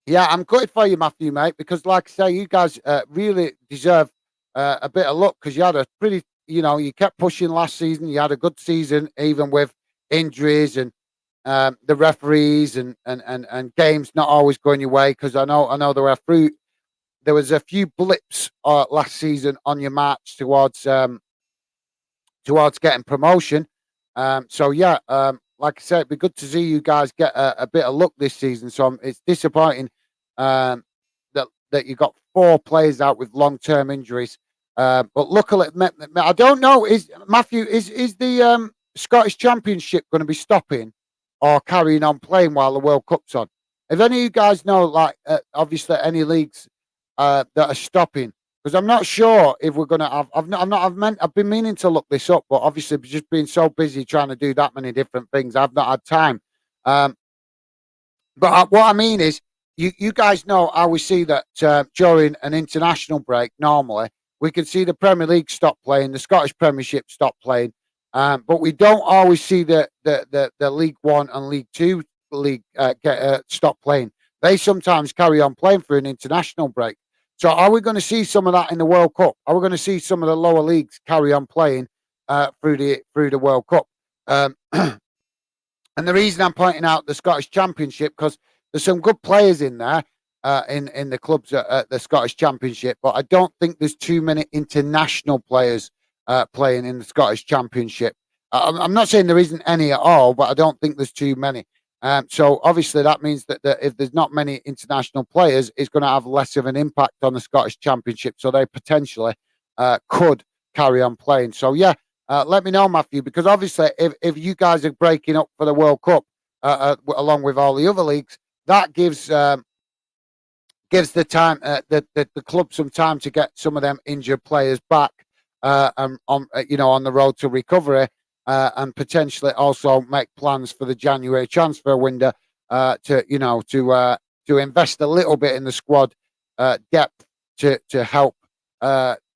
Yeah, I'm gutted for you, Matthew, mate, because like I say, you guys really deserve a bit of luck because you had a pretty, you kept pushing last season. You had a good season, even with injuries and the referees and games not always going your way. Because I know there was a few blips last season on your march towards getting promotion. So yeah, like I said, it'd be good to see you guys get a bit of luck this season. So it's disappointing that you got 4 players out with long-term injuries. But luckily, I don't know. Is Matthew is the Scottish Championship going to be stopping or carrying on playing while the World Cup's on? If any of you guys know, like obviously any leagues that are stopping, because I'm not sure if we're going to have. I've been meaning to look this up, but obviously just being so busy trying to do that many different things, I've not had time. But what I mean is, you guys know how we see that during an international break, normally we can see the Premier League stop playing, the Scottish Premiership stop playing, but we don't always see the League One and League Two league stop playing. They sometimes carry on playing for an international break. So are we going to see some of that in the World Cup? Are we going to see some of the lower leagues carry on playing through the World Cup? And the reason I'm pointing out the Scottish Championship, because there's some good players in there in the clubs at the Scottish Championship, but I don't think there's too many international players playing in the Scottish Championship. I'm not saying there isn't any at all, but I don't think there's too many. So obviously that means that if there's not many international players, it's going to have less of an impact on the Scottish Championship. So they potentially could carry on playing. So yeah, let me know, Matthew, because obviously if you guys are breaking up for the World Cup along with all the other leagues, that gives the time the club some time to get some of them injured players back and on the road to recovery. and potentially also make plans for the January transfer window to invest a little bit in the squad depth to help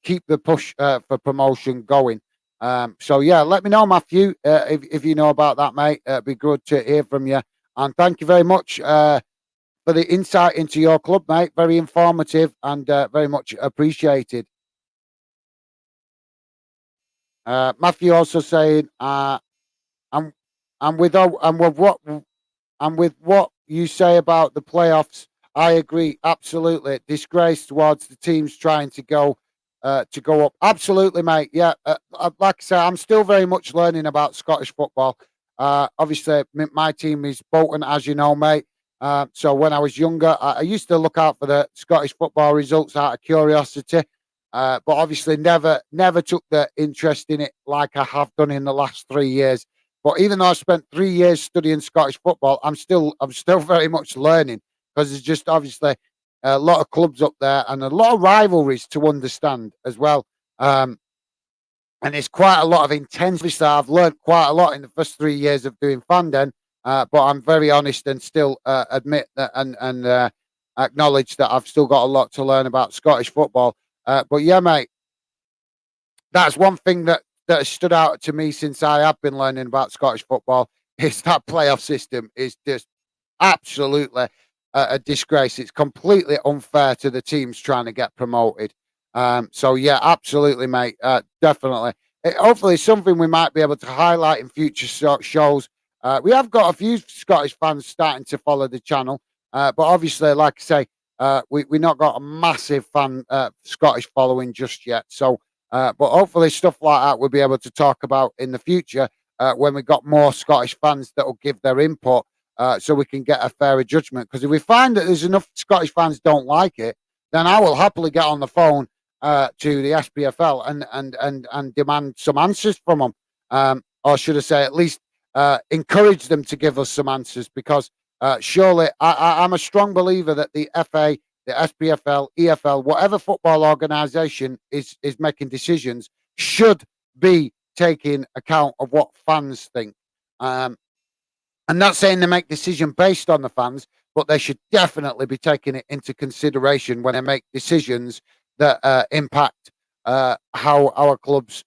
keep the push for promotion going. So yeah, let me know, Matthew, if you know about that, mate. It'd be good to hear from you. And thank you very much for the insight into your club, mate. Very informative and very much appreciated. Matthew also saying, and and with all- and with what you say about the playoffs, I agree absolutely. Disgrace towards the teams trying to go up. Absolutely, mate. Yeah, like I say, I'm still very much learning about Scottish football. Obviously, my team is Bolton, as you know, mate. So when I was younger, I used to look out for the Scottish football results out of curiosity. But obviously, never took the interest in it like I have done in the last 3 years. But even though I spent 3 years studying Scottish football, I'm still very much learning because there's just obviously a lot of clubs up there and a lot of rivalries to understand as well. Um, and it's quite a lot of intense. Obviously, I've learned quite a lot in the first 3 years of doing fandom, but I'm very honest and still admit that and acknowledge that I've still got a lot to learn about Scottish football. But yeah, mate, that's one thing that has stood out to me since I have been learning about Scottish football is that playoff system is just absolutely a disgrace. It's completely unfair to the teams trying to get promoted. So yeah, absolutely, mate. Definitely. Hopefully, something we might be able to highlight in future shows. We have got a few Scottish fans starting to follow the channel, but obviously, like I say, we not got a massive fan Scottish following just yet. So, but hopefully, stuff like that we'll be able to talk about in the future when we got more Scottish fans that will give their input so we can get a fairer judgment. Because if we find that there's enough Scottish fans don't like it, then I will happily get on the phone to the SPFL and demand some answers from them, or should I say, at least encourage them to give us some answers. Because surely I'm a strong believer that the FA, the SPFL, EFL, whatever football organisation is making decisions should be taking account of what fans think. Um, I'm not saying they make decision based on the fans, but they should definitely be taking it into consideration when they make decisions that impact how our clubs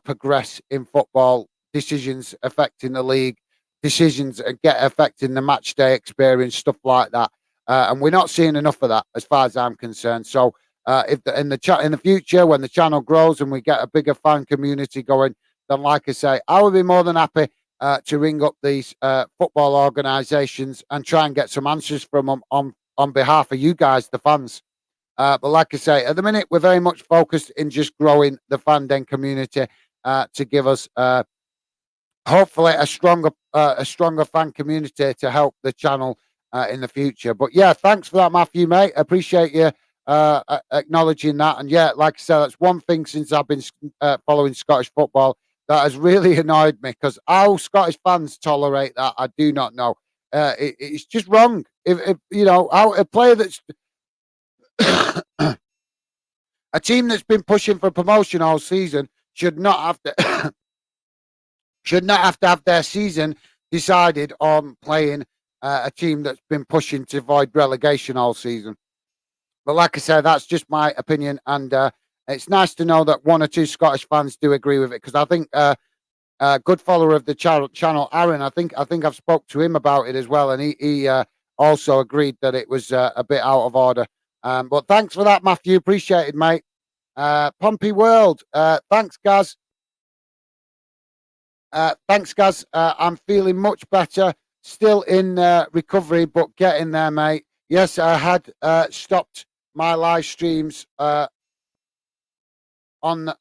progress in football, decisions affecting the league, decisions get affecting the match day experience, stuff like that. And we're not seeing enough of that, as far as I'm concerned. So, if in the future, when the channel grows and we get a bigger fan community going, then, like I say, I would be more than happy to ring up these football organisations and try and get some answers from them on behalf of you guys, the fans. But like I say, at the minute, we're very much focused in just growing the fandom community to give us hopefully a stronger fan community to help the channel in the future. But yeah, thanks for that, Matthew, mate. Appreciate you acknowledging that. And yeah, like I said, that's one thing since I've been following Scottish football that has really annoyed me, because how Scottish fans tolerate that, I do not know. It's just wrong. If how a player that's a team that's been pushing for promotion all season should not have to should not have to have their season decided on playing a team that's been pushing to avoid relegation all season. But like I said, that's just my opinion, and it's nice to know that one or two Scottish fans do agree with it, because I think good follower of the channel, Aaron. I think I've spoke to him about it as well, and he also agreed that it was a bit out of order. But thanks for that, Matthew. Appreciate it, mate. Pompey World. Thanks, Gaz. Thanks, Gaz. I'm feeling much better. Still in recovery, but getting there, mate. Yes, I had stopped my live streams on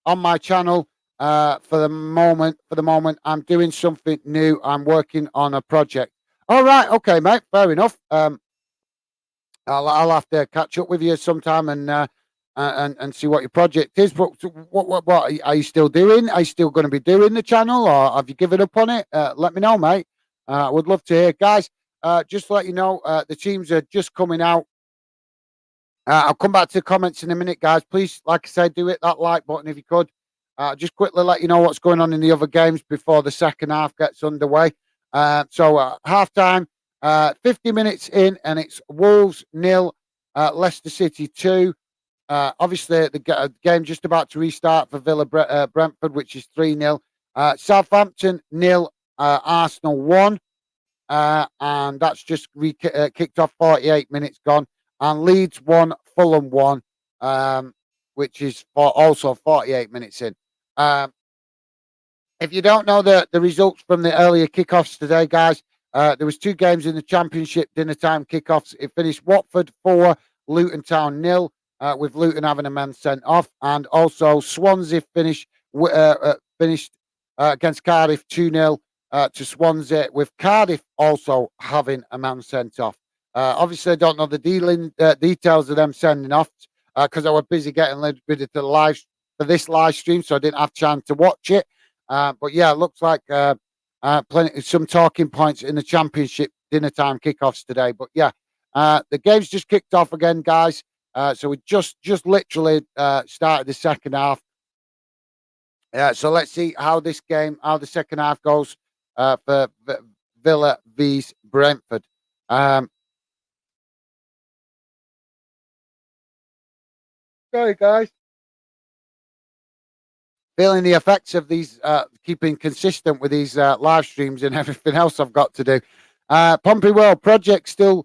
on my channel for the moment. For the moment, I'm doing something new. I'm working on a project. All right, okay, mate. Fair enough. I'll have to catch up with you sometime and see what your project is. But what are you still doing? Are you still going to be doing the channel, or have you given up on it? Let me know, mate. I would love to hear, guys. Just to let you know, the teams are just coming out. I'll come back to the comments in a minute, guys. Please, like I said, do hit that like button if you could. Just quickly let you know what's going on in the other games before the second half gets underway. Half time, 50 minutes in, and it's Wolves nil, Leicester City 2. Obviously, the game just about to restart for Villa Brentford, which is 3-0. Southampton nil, Arsenal 1. And that's just kicked off, 48 minutes gone. And Leeds 1, Fulham 1, which is also 48 minutes in. If you don't know the results from the earlier kickoffs today, guys, there was two games in the Championship dinner time kickoffs. It finished Watford 4, Luton Town 0, with Luton having a man sent off, and also Swansea finished against Cardiff 2-0 to Swansea, with Cardiff also having a man sent off. Obviously, I don't know the details of them sending off because I was busy getting a little bit of the live for this live stream, so I didn't have time to watch it. But yeah, it looks like some talking points in the Championship dinner time kickoffs today. But yeah, the game's just kicked off again, guys. So we just literally started the second half. So let's see how the second half goes for Villa vs Brentford. Sorry, guys. Feeling the effects of these, keeping consistent with these live streams and everything else I've got to do. Pompey World project still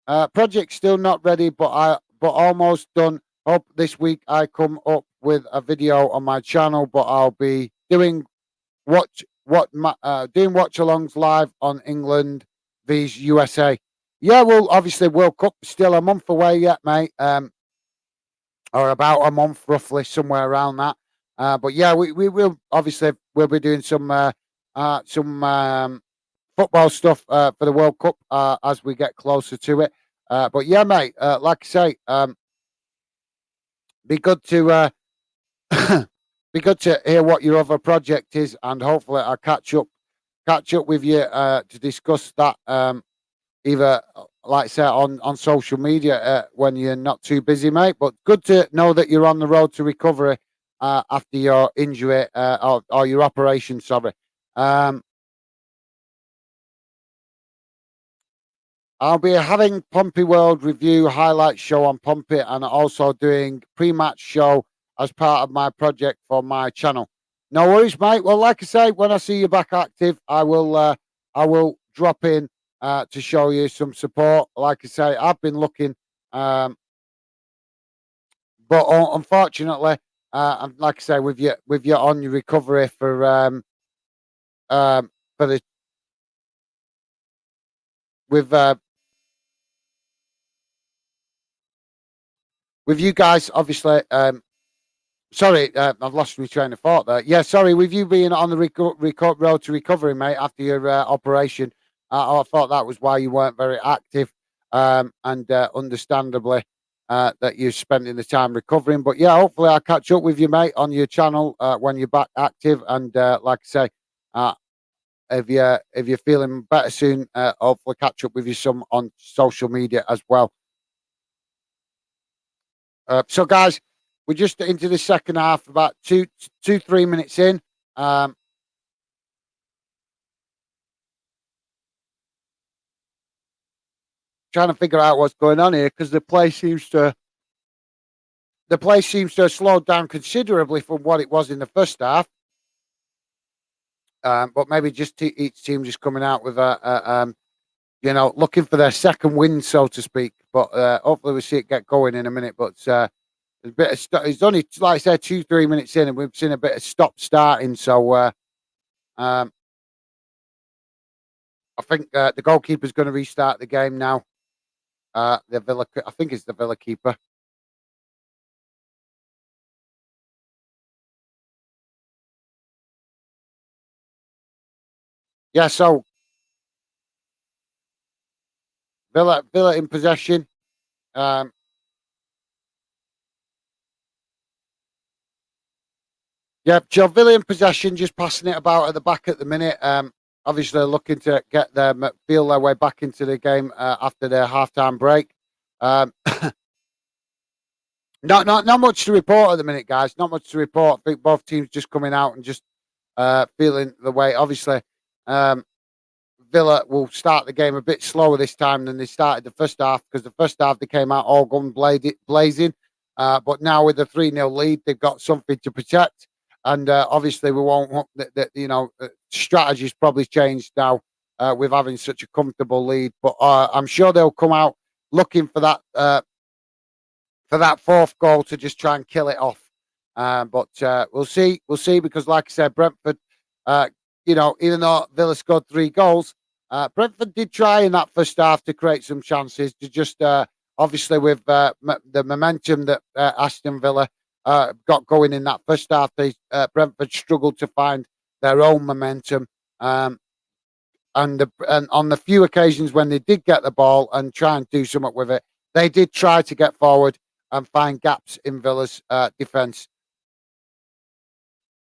not ready, but almost done. Hope this week I come up with a video on my channel, but I'll be doing watch alongs live on England vs USA. Yeah, well, obviously World Cup still a month away yet, mate. Or about a month roughly, somewhere around that. But yeah, we will obviously we'll be doing some football stuff for the World Cup as we get closer to it. But yeah, mate, like I say, be good to be good to hear what your other project is, and hopefully I'll catch up with you to discuss that. Either, like I said, on social media when you're not too busy, mate. But good to know that you're on the road to recovery after your injury or your operation. Sorry. I'll be having Pompey World review highlight show on Pompey, and also doing pre-match show as part of my project for my channel. No worries, mate. Well, like I say, when I see you back active, I will drop in to show you some support. Like I say, I've been looking, but unfortunately, and like I say, with you on your recovery for the with you guys, obviously. Sorry, I've lost my train of thought there. Yeah, sorry, with you being on the road to recovery, mate, after your operation, I thought that was why you weren't very active, and understandably that you're spending the time recovering. But yeah, hopefully I'll catch up with you, mate, on your channel when you're back active. And like I say, if you're feeling better soon, hopefully catch up with you some on social media as well. So, guys, we're just into the second half, about 3 minutes in. Trying to figure out what's going on here because the play seems to have slowed down considerably from what it was in the first half. But maybe just each team just coming out with looking for their second win, so to speak. But hopefully we see it get going in a minute. But there's a bit of it's only, like I said, 2-3 minutes in, and we've seen a bit of stop starting. So I think the goalkeeper's going to restart the game now. I think it's the Villa keeper. Yeah, so Villa in possession. Yeah, Joe Villa in possession, just passing it about at the back at the minute. Obviously looking to feel their way back into the game after their halftime break. Not much to report at the minute, guys. Not much to report. I think both teams just coming out and just feeling the way. Obviously, um, Villa will start the game a bit slower this time than they started the first half, because the first half they came out all gun blazing. But now with the 3-0 lead, they've got something to protect. And obviously, we won't want strategy's probably changed now with having such a comfortable lead. But I'm sure they'll come out looking for that fourth goal to just try and kill it off. But we'll see. We'll see, because, like I said, Brentford, even though Villa scored 3 goals, Brentford did try in that first half to create some chances. To just obviously with the momentum that Aston Villa got going in that first half, Brentford struggled to find their own momentum. And on the few occasions when they did get the ball and try and do something with it, they did try to get forward and find gaps in Villa's defence.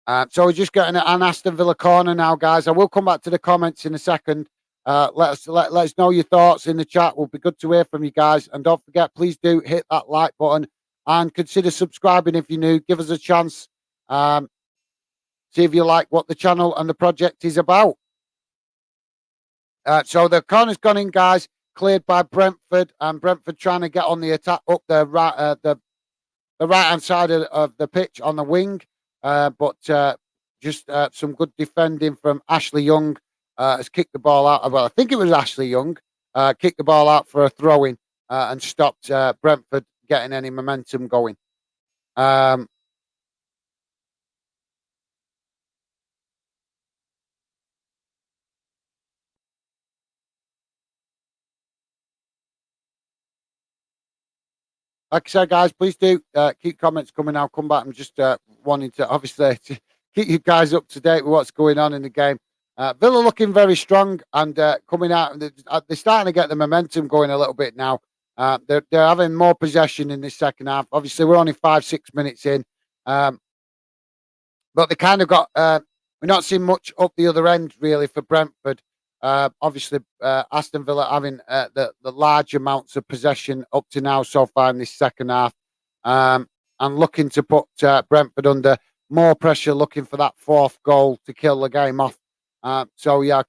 So we're just getting an Aston Villa corner now, guys. I will come back to the comments in a second. Let us know your thoughts in the chat. Will be good to hear from you guys. And don't forget, please do hit that like button and consider subscribing if you're new. Give us a chance. See if you like what the channel and the project is about. So the corner's gone in, guys. Cleared by Brentford, and Brentford trying to get on the attack up the right, the right hand side of the pitch on the wing. But just some good defending from Ashley Young. Has kicked the ball out. Well, I think it was Ashley Young. Kicked the ball out for a throw-in and stopped Brentford getting any momentum going. Like I said, guys, please do keep comments coming. I'll come back. I'm just wanting to, obviously, to keep you guys up to date with what's going on in the game. Villa looking very strong and coming out. They're starting to get the momentum going a little bit now. They're having more possession in this second half. Obviously, we're only 5-6 minutes in. But they kind of got, we're not seeing much up the other end, really, for Brentford. Obviously, Aston Villa having the large amounts of possession up to now so far in this second half, and looking to put Brentford under more pressure, looking for that fourth goal to kill the game off. So yeah,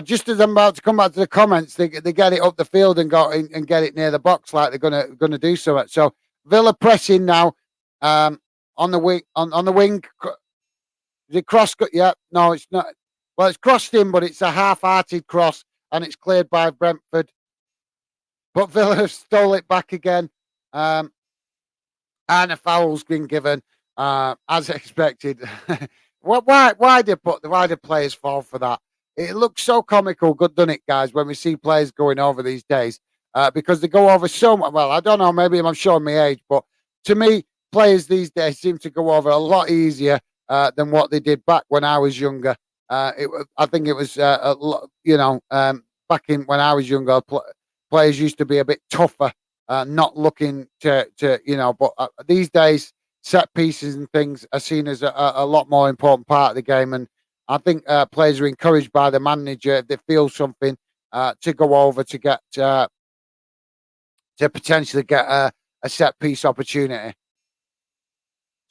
just as I'm about to come back to the comments, they get it up the field and go and get it near the box like they're gonna do so. So Villa pressing now on the wing on the wing. Is it cross? Yeah, no, it's not. Well, it's crossed in, but it's a half-hearted cross, and it's cleared by Brentford. But Villa have stole it back again, and a foul's been given, as expected. Why did players fall for that? It looks so comical, good, doesn't it, guys? When we see players going over these days, because they go over so much. Well, I don't know. Maybe I'm showing my age, but to me, players these days seem to go over a lot easier than what they did back when I was younger. I think it was, back in when I was younger, players used to be a bit tougher, not looking to. But these days, set pieces and things are seen as a lot more important part of the game, and I think players are encouraged by the manager if they feel something to go over to get to potentially get a set piece opportunity.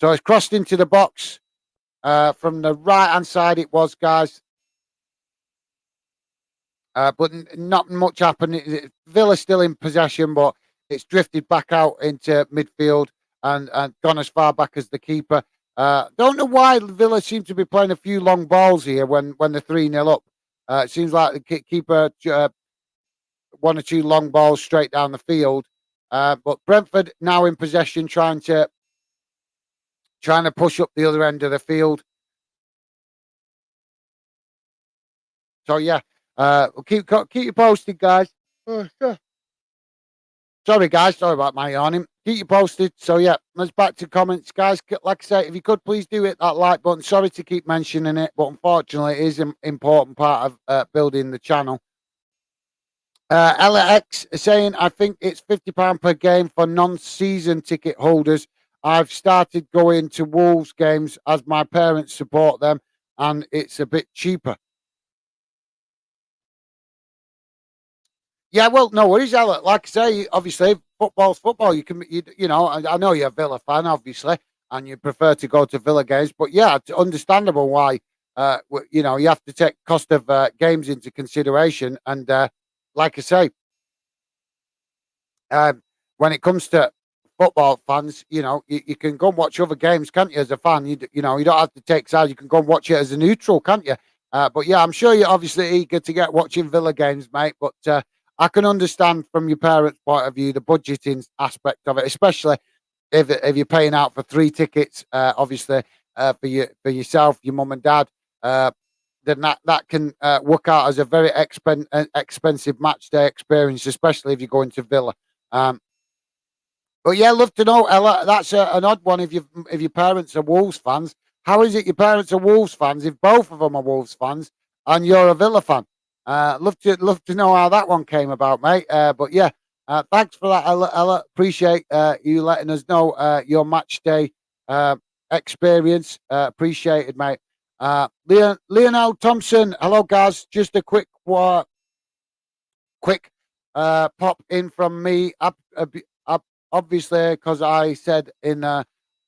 So it's crossed into the box. From the right hand side, it was, guys, but not much happened. Villa still in possession, but it's drifted back out into midfield and gone as far back as the keeper. Don't know why Villa seem to be playing a few long balls here when they're 3-0 up. It seems like the keeper 1 or 2 long balls straight down the field. But Brentford now in possession, trying to push up the other end of the field. So yeah, we'll keep you posted, guys. Sorry, guys. Sorry about my yawning. Keep you posted. So yeah, let's back to comments, guys. Like I say, if you could please do hit that like button. Sorry to keep mentioning it, but unfortunately, it is an important part of building the channel. Ella X saying, I think it's £50 per game for non-season ticket holders. I've started going to Wolves games as my parents support them, and it's a bit cheaper. Yeah, well, no worries, Ella. Like I say, obviously, football's football. You know, I know you're a Villa fan, obviously, and you prefer to go to Villa games, but yeah, it's understandable why. You know, you have to take cost of games into consideration, and like I say, um, when it comes to football fans, you know, you can go and watch other games, can't you? As a fan, you know, you don't have to take sides. You can go and watch it as a neutral, can't you? But yeah, I'm sure you're obviously eager to get watching Villa games, mate. But I can understand from your parents' point of view the budgeting aspect of it, especially if you're paying out for 3 tickets, obviously for yourself, your mum and dad. Uh, then that can work out as a very expensive match day experience, especially if you're going to Villa. Um, but yeah, love to know, Ella. That's an odd one. If your parents are Wolves fans, how is it your parents are Wolves fans if both of them are Wolves fans and you're a Villa fan? Love to know how that one came about, mate. But yeah, thanks for that, Ella. Ella, appreciate you letting us know your match day uh, experience. Appreciated, mate. Lionel Thompson, hello guys. Just a quick pop in from me. Obviously, because I said in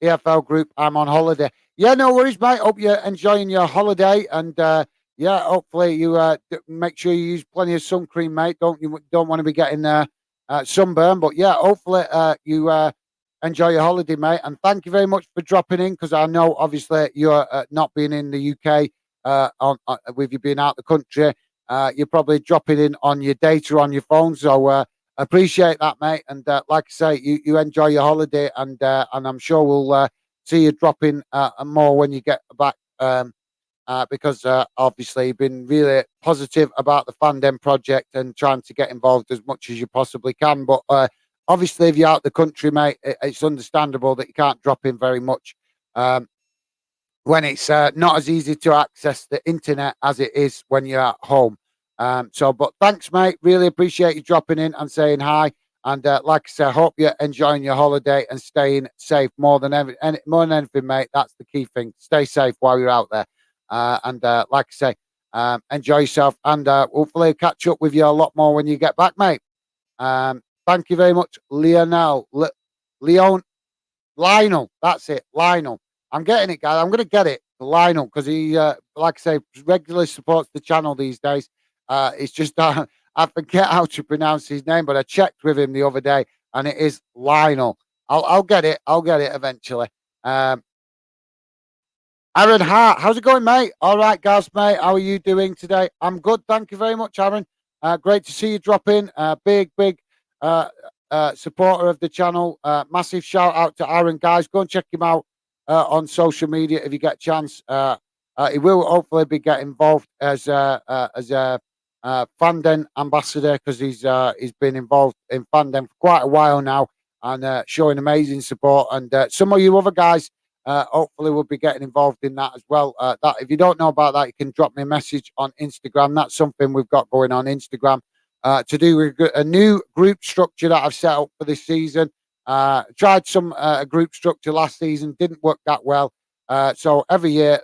EFL group I'm on holiday. Yeah, no worries, mate. Hope you're enjoying your holiday, and yeah, hopefully you make sure you use plenty of sun cream, mate. Don't want to be getting sunburn, but yeah, hopefully you enjoy your holiday, mate. And thank you very much for dropping in, because I know obviously you're not being in the UK with you being out the country. You're probably dropping in on your data on your phone. So appreciate that, mate. And like I say, you enjoy your holiday, and I'm sure we'll see you dropping more when you get back. Because obviously you've been really positive about the Fandom project and trying to get involved as much as you possibly can. But obviously, if you're out the country, mate, it's understandable that you can't drop in very much. When it's not as easy to access the internet as it is when you're at home. But thanks, mate. Really appreciate you dropping in and saying hi. And like I said, hope you're enjoying your holiday and staying safe more than more than anything, mate. That's the key thing. Stay safe while you're out there. And like I say, enjoy yourself, and hopefully catch up with you a lot more when you get back, mate. Thank you very much, Leon. Lionel, that's it, Lionel. I'm getting it, guys. I'm going to get it, Lionel, because he, like I say, regularly supports the channel these days. It's just I forget how to pronounce his name, but I checked with him the other day, and it is Lionel. I'll get it. I'll get it eventually. Aaron Hart, how's it going, mate? All right, guys, mate. How are you doing today? I'm good, thank you very much, Aaron. Great to see you drop in. Big uh, supporter of the channel. Massive shout out to Aaron, guys. Go and check him out on social media if you get a chance. He will hopefully be getting involved as a Fandom ambassador, because he's been involved in Fandom for quite a while now, and showing amazing support. And some of you other guys hopefully we'll be getting involved in that as well. That if you don't know about that, you can drop me a message on Instagram. That's something we've got going on Instagram to do with a new group structure that I've set up for this season. Tried some group structure last season, didn't work that well. So every year,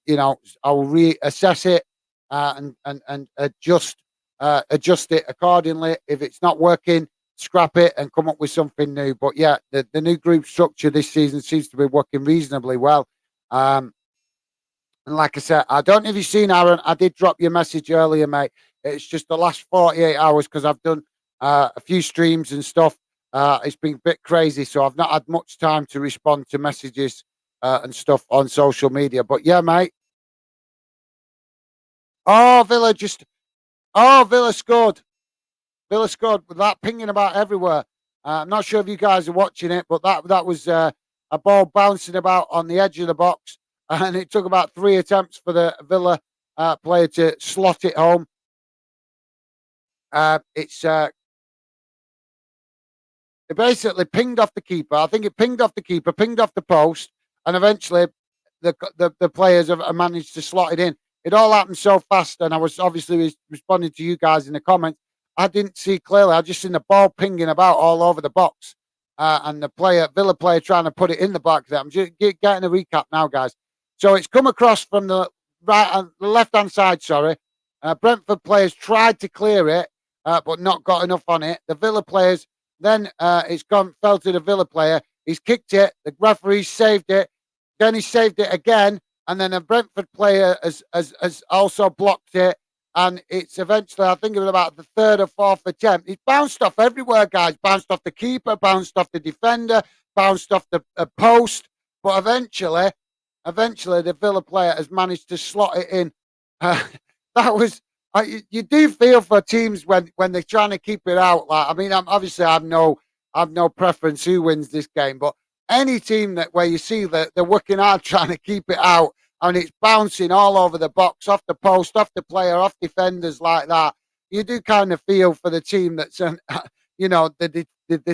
you know, I will reassess it and adjust it accordingly. If it's not working, scrap it and come up with something new. But yeah, the new group structure this season seems to be working reasonably well. And like I said, I don't know if you've seen, Aaron, I did drop you a message earlier, mate. It's just the last 48 hours, because I've done a few streams and stuff. It's been a bit crazy, so I've not had much time to respond to messages and stuff on social media. But yeah, mate. Oh, Villa scored. Villa scored with that pinging about everywhere. I'm not sure if you guys are watching it, but that was a ball bouncing about on the edge of the box, and it took about 3 attempts for the Villa player to slot it home. It basically pinged off the keeper. I think it pinged off the keeper, pinged off the post, and eventually the players have managed to slot it in. It all happened so fast, and I was obviously responding to you guys in the comments. I didn't see clearly. I just seen the ball pinging about all over the box, and the Villa player, trying to put it in the box. I'm just getting a recap now, guys. So it's come across from the the left hand side. Sorry, Brentford players tried to clear it, but not got enough on it. The Villa players Then it's fell to the Villa player. He's kicked it. The referee saved it. Then he saved it again, and then a Brentford player has also blocked it. And it's eventually, I think it was about the third or fourth attempt. It's bounced off everywhere, guys. Bounced off the keeper, bounced off the defender, bounced off the post. But eventually, the Villa player has managed to slot it in. Uh, that was you do feel for teams when they're trying to keep it out. Like, I mean, obviously I've no preference who wins this game, but any team that where you see that they're working hard trying to keep it out and it's bouncing all over the box, off the post, off the player, off defenders like that, you do kind of feel for the team that's the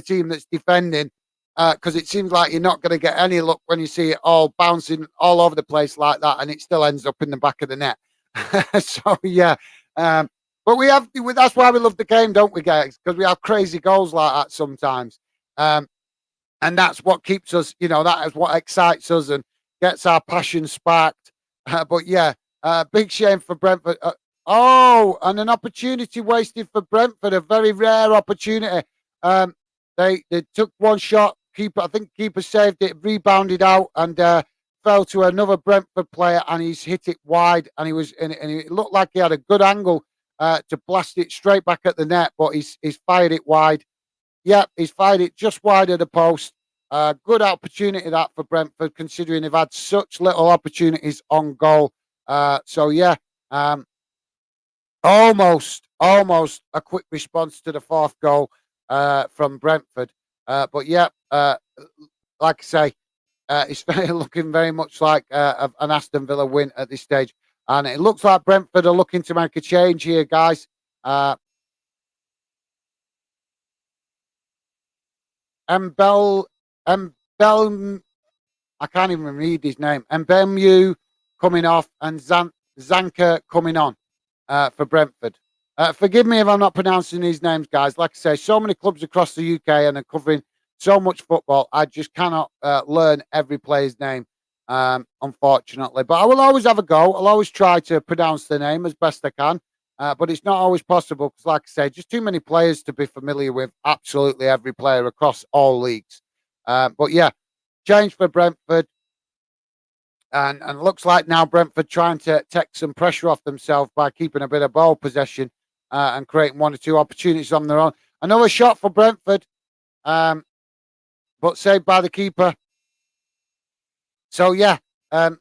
team that's defending. Because it seems like you're not going to get any luck when you see it all bouncing all over the place like that, and it still ends up in the back of the net. So yeah, but that's why we love the game, don't we, guys? Because we have crazy goals like that sometimes, and that's what keeps us. That is what excites us and gets our passion sparked. But yeah, big shame for Brentford. And an opportunity wasted for Brentford, a very rare opportunity. They took one shot. I think keeper saved it, rebounded out, and fell to another Brentford player, and he's hit it wide. And it looked like he had a good angle to blast it straight back at the net, but he's fired it wide. Yep, he's fired it just wide of the post. Good opportunity that for Brentford, considering they've had such little opportunities on goal. So yeah, almost a quick response to the fourth goal from Brentford. But yeah, like I say, it's looking very much like an Aston Villa win at this stage. And it looks like Brentford are looking to make a change here, guys. Mbel, Mbel, I can't even read his name. Mbemu coming off and Zanka coming on for Brentford. Forgive me if I'm not pronouncing these names, guys. Like I say, so many clubs across the UK and are covering so much football. I just cannot learn every player's name, unfortunately. But I will always have a go. I'll always try to pronounce the name as best I can. But it's not always possible because, like I say, just too many players to be familiar with absolutely every player across all leagues. But yeah, change for Brentford. And looks like now Brentford trying to take some pressure off themselves by keeping a bit of ball possession and creating one or two opportunities on their own. Another shot for Brentford, but saved by the keeper. So yeah,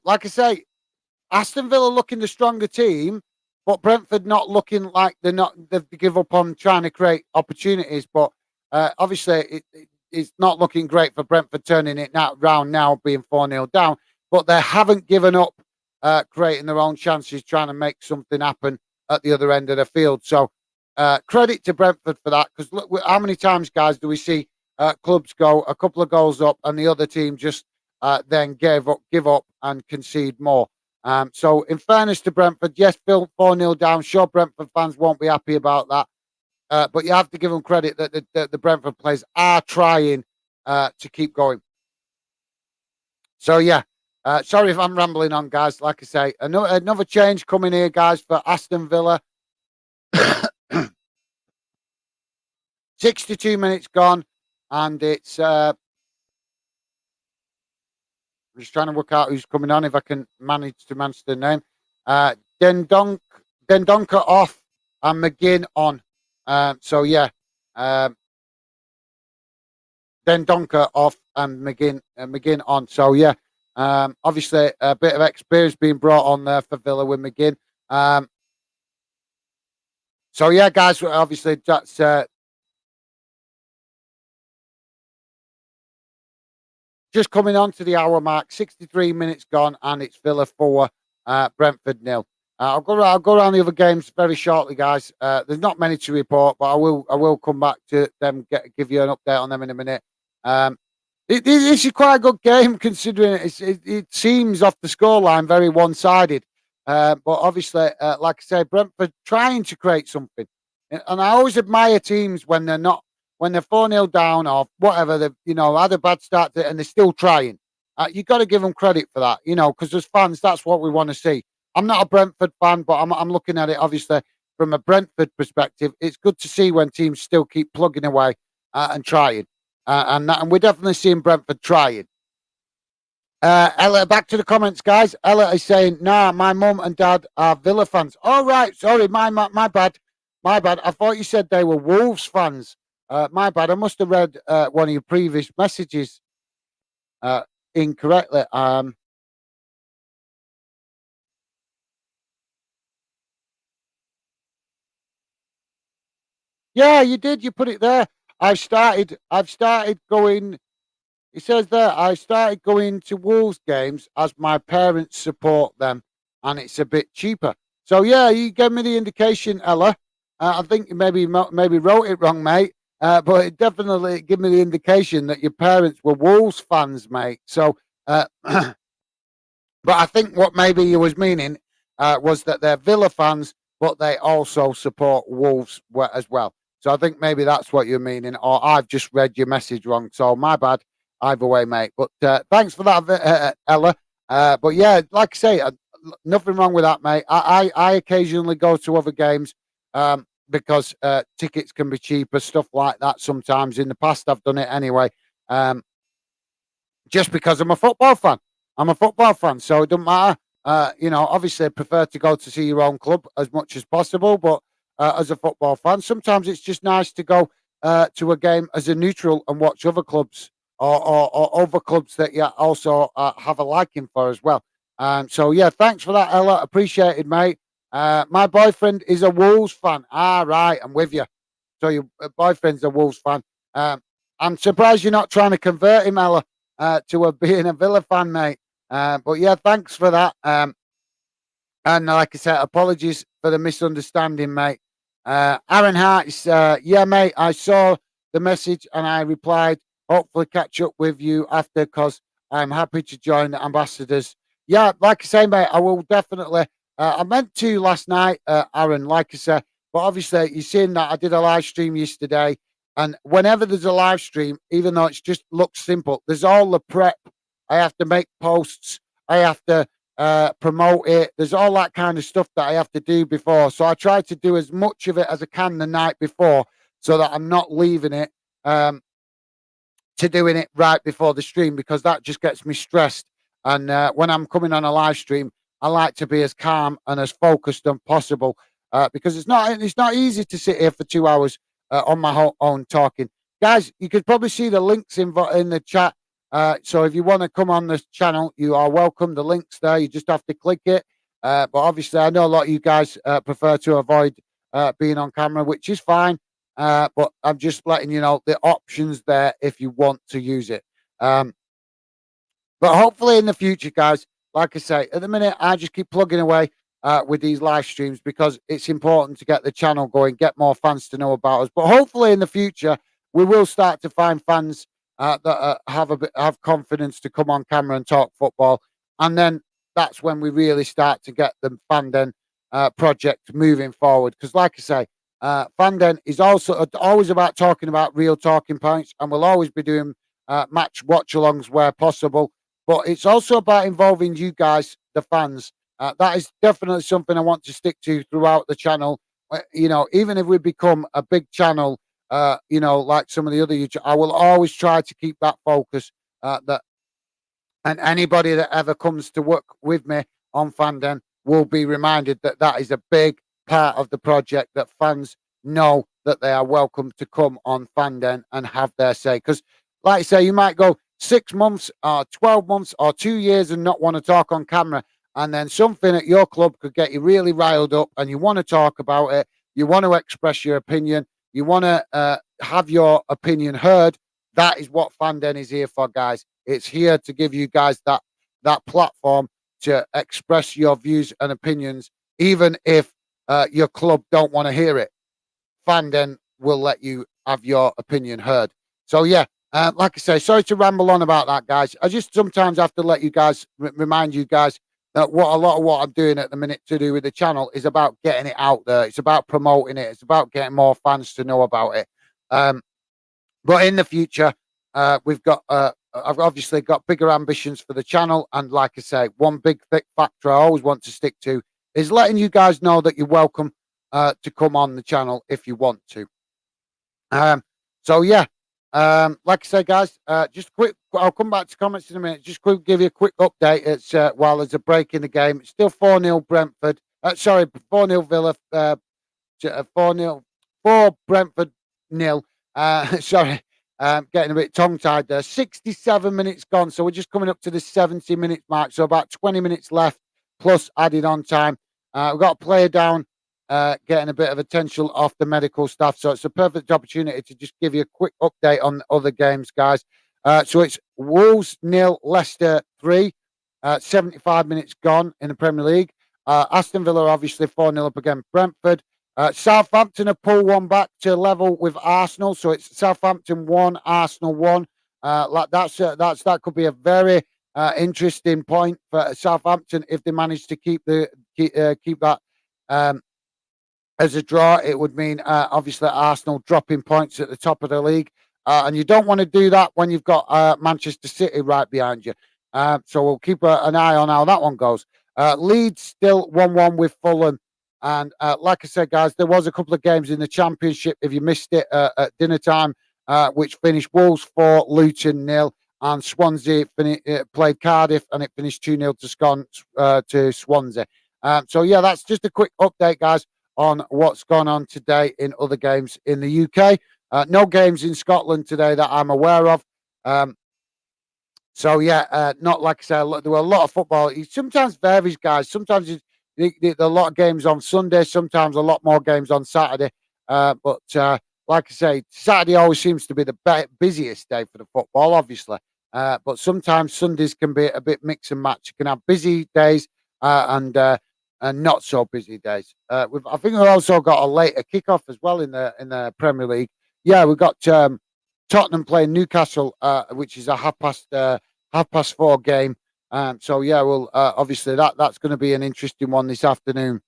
like I say, Aston Villa looking the stronger team, but Brentford not looking like they've give up on trying to create opportunities. But obviously, it's not looking great for Brentford turning it round now, being 4-0 down. But they haven't given up creating their own chances, trying to make something happen at the other end of the field. So credit to Brentford for that, because look, how many times, guys, do we see clubs go a couple of goals up and the other team just then give up and concede more? So in fairness to Brentford, yes, Phil 4-0 down. Sure, Brentford fans won't be happy about that. But you have to give them credit that the Brentford players are trying to keep going. So yeah, sorry if I'm rambling on, guys. Like I say, another change coming here, guys, for Aston Villa. 62 minutes gone, and it's. I'm just trying to work out who's coming on if I can manage to manage the name. Dendonka off and McGinn on. So yeah, Dendonka off and McGinn on. So yeah. Obviously, a bit of experience being brought on there for Villa with McGinn. So yeah, guys, obviously that's just coming on to the hour mark. 63 minutes gone, and it's Villa 4, Brentford 0. I'll go around the other games very shortly, guys. There's not many to report, but I will come back to them, give you an update on them in a minute. This is quite a good game, considering it seems off the scoreline very one-sided. But obviously, like I say, Brentford trying to create something. And I always admire teams when they're 4-0 down or whatever, they've had a bad start and they're still trying. You've got to give them credit for that, because as fans, that's what we want to see. I'm not a Brentford fan, but I'm looking at it, obviously, from a Brentford perspective. It's good to see when teams still keep plugging away and trying. And we're definitely seeing Brentford trying. Ella, back to the comments, guys. Ella is saying, "Nah, my mum and dad are Villa fans." All right, sorry, my bad, my bad. I thought you said they were Wolves fans. My bad. I must have read one of your previous messages uh, incorrectly. Yeah, you did. You put it there. I've started going. It says there, I started going to Wolves games as my parents support them, and it's a bit cheaper. So yeah, you gave me the indication, Ella. I think you maybe wrote it wrong, mate. But it definitely gave me the indication that your parents were Wolves fans, mate. So, but I think what maybe you was meaning was that they're Villa fans, but they also support Wolves as well. So I think maybe that's what you're meaning, or I've just read your message wrong. So my bad, either way, mate. But thanks for that, Ella. But yeah, like I say, nothing wrong with that, mate. I occasionally go to other games because tickets can be cheaper, stuff like that. Sometimes in the past, I've done it anyway. Um, just because I'm a football fan. I'm a football fan, so it doesn't matter. Obviously, I prefer to go to see your own club as much as possible, but as a football fan, sometimes it's just nice to go to a game as a neutral and watch other clubs or other clubs that you also have a liking for as well. So, yeah, thanks for that, Ella. Appreciated, mate. My boyfriend is a Wolves fan. Ah, right, I'm with you. So your boyfriend's a Wolves fan. Um, I'm surprised you're not trying to convert him, Ella, to being a Villa fan, mate. But yeah, thanks for that. And like I said, apologies for the misunderstanding, mate. Aaron Hart is, yeah, mate, I saw the message and I replied, hopefully catch up with you after because I'm happy to join the ambassadors. Yeah, like I say, mate, I will definitely. I meant to last night, Aaron, like I said, but obviously you've seen that I did a live stream yesterday. And whenever there's a live stream, even though it's just looks simple, there's all the prep. I have to make posts. I have to promote it. There's all that kind of stuff that I have to do before. So I try to do as much of it as I can the night before so that I'm not leaving it to doing it right before the stream because that just gets me stressed. And when I'm coming on a live stream, I like to be as calm and as focused as possible because it's not easy to sit here for 2 hours on my own talking. Guys, you could probably see the links in the chat. So if you want to come on this channel, you are welcome. The link's there. You just have to click it. But obviously, I know a lot of you guys prefer to avoid being on camera, which is fine. But I'm just letting you know the options there if you want to use it. But hopefully in the future, guys, like I say, at the minute, I just keep plugging away with these live streams because it's important to get the channel going, get more fans to know about us. But hopefully in the future, we will start to find fans that have confidence to come on camera and talk football. And then that's when we really start to get the Fanden project moving forward. Because like I say, Fanden is also always about talking about real talking points, and we'll always be doing match watch-alongs where possible. But it's also about involving you guys, the fans. That is definitely something I want to stick to throughout the channel. Even if we become a big channel, like some of the other YouTube, I will always try to keep that focus. And anybody that ever comes to work with me on Fanden will be reminded that that is a big part of the project, that fans know that they are welcome to come on Fanden and have their say. Because, like I say, you might go 6 months or 12 months or 2 years and not want to talk on camera. And then something at your club could get you really riled up and you want to talk about it. You want to express your opinion. You want to have your opinion heard. That is what Fanden is here for, guys. It's here to give you guys that platform to express your views and opinions, even if your club don't want to hear it. Fanden will let you have your opinion heard. So yeah, like I say, sorry to ramble on about that, guys. I just sometimes have to let you guys remind you guys that a lot of what I'm doing at the minute to do with the channel is about getting it out there. It's about promoting it. It's about getting more fans to know about it. But in the future, I've obviously got bigger ambitions for the channel. And like I say, one big thick factor I always want to stick to is letting you guys know that you're welcome to come on the channel if you want to. So yeah, Like I said, guys, just quick. I'll come back to comments in a minute. Just quick, give you a quick update. It's while there's a break in the game. It's still 4-0 Brentford. Sorry, 4-0 Villa. 4-0 for Brentford nil. Sorry, getting a bit tongue tied there. 67 minutes gone, so we're just coming up to the 70-minute mark. So about 20 minutes left, plus added on time. We've got a player down, getting a bit of attention off the medical staff. So it's a perfect opportunity to just give you a quick update on the other games, guys. So it's Wolves nil, Leicester 3. 75 minutes gone in the Premier League. Aston Villa obviously 4-0 up against Brentford. Southampton have pulled one back to level with Arsenal, so it's Southampton 1, Arsenal 1. That could be a very interesting point for Southampton if they manage to keep that um, as a draw. It would mean obviously Arsenal dropping points at the top of the league, and you don't want to do that when you've got Manchester City right behind you. So we'll keep an eye on how that one goes. Leeds still 1-1 with Fulham. And like I said, guys, there was a couple of games in the Championship, if you missed it, at dinner time, which finished Wolves 4, Luton 0, and Swansea played Cardiff, and it finished 2-0 to Swansea. So, yeah, that's just a quick update, guys, on what's gone on today in other games in the UK. No games in Scotland today that I'm aware of. So, yeah, not like I said, there were a lot of football. It sometimes varies, guys. Sometimes a lot of games on Sunday, sometimes a lot more games on Saturday. But like I say, Saturday always seems to be the busiest day for the football, obviously. But sometimes Sundays can be a bit mix and match. You can have busy days and not so busy days. I think we've also got a later kickoff as well in the Premier League. Yeah, we've got Tottenham playing Newcastle, which is a half past 4 game. So yeah, well, obviously that's going to be an interesting one this afternoon.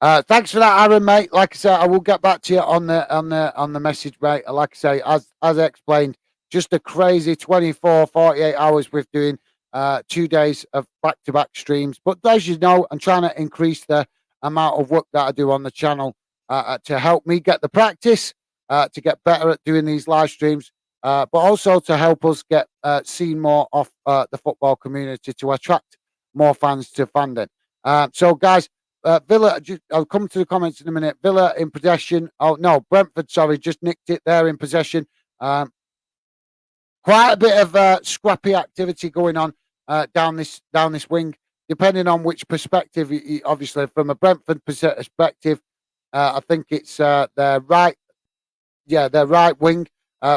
Thanks for that, Aaron, mate. Like I said, I will get back to you on the message, mate. Like I say, as I explained, just a crazy 24, 48 hours with doing 2 days of back-to-back streams. But as you know, I'm trying to increase the amount of work that I do on the channel to help me get the practice, to get better at doing these live streams. But also to help us get seen more of the football community to attract more fans to fandom. So, guys, Villa, I'll come to the comments in a minute. Villa in possession. Oh, no, Brentford, sorry, just nicked it there in possession. Quite a bit of scrappy activity going on down this wing, depending on which perspective. Obviously, from a Brentford perspective, I think it's their right wing.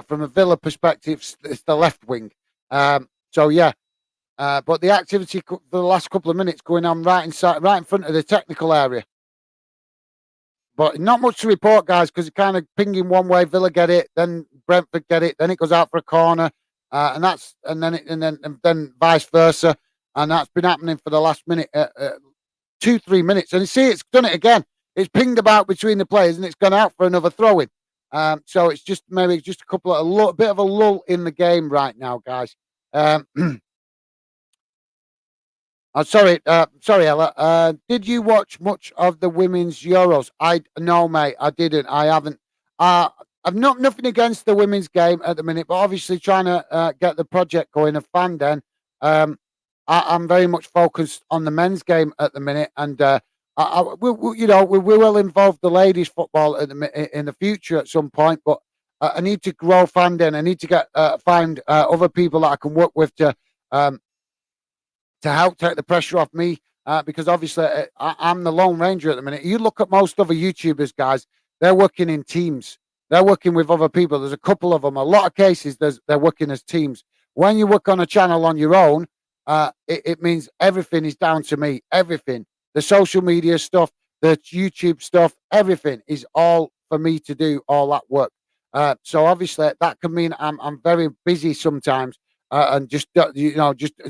From a Villa perspective, it's the left wing. So yeah, but the activity for the last couple of minutes going on right in front of the technical area. But not much to report, guys, because it's kind of pinging one way. Villa get it, then Brentford get it, then it goes out for a corner, and then vice versa, and that's been happening for the last minute, 2-3 minutes. And you see, it's done it again. It's pinged about between the players, and it's gone out for another throw in. So it's just maybe a bit of a lull in the game right now, guys. I'm sorry, Ella. Did you watch much of the women's Euros? No, mate, I didn't. I haven't. I've nothing against the women's game at the minute, but obviously trying to get the project going of Fanden. I'm very much focused on the men's game at the minute, and we will involve the ladies football in the future at some point. But I need to grow Fanden. I need to find other people that I can work with to help take the pressure off me, because obviously I'm the lone ranger at the minute. You look at most other YouTubers, guys, they're working in teams. They're working with other people. There's a couple of them. A lot of cases, they're working as teams. When you work on a channel on your own, it means everything is down to me. Everything. The social media stuff, the YouTube stuff, everything is all for me to do all that work. So obviously that can mean I'm very busy sometimes. And just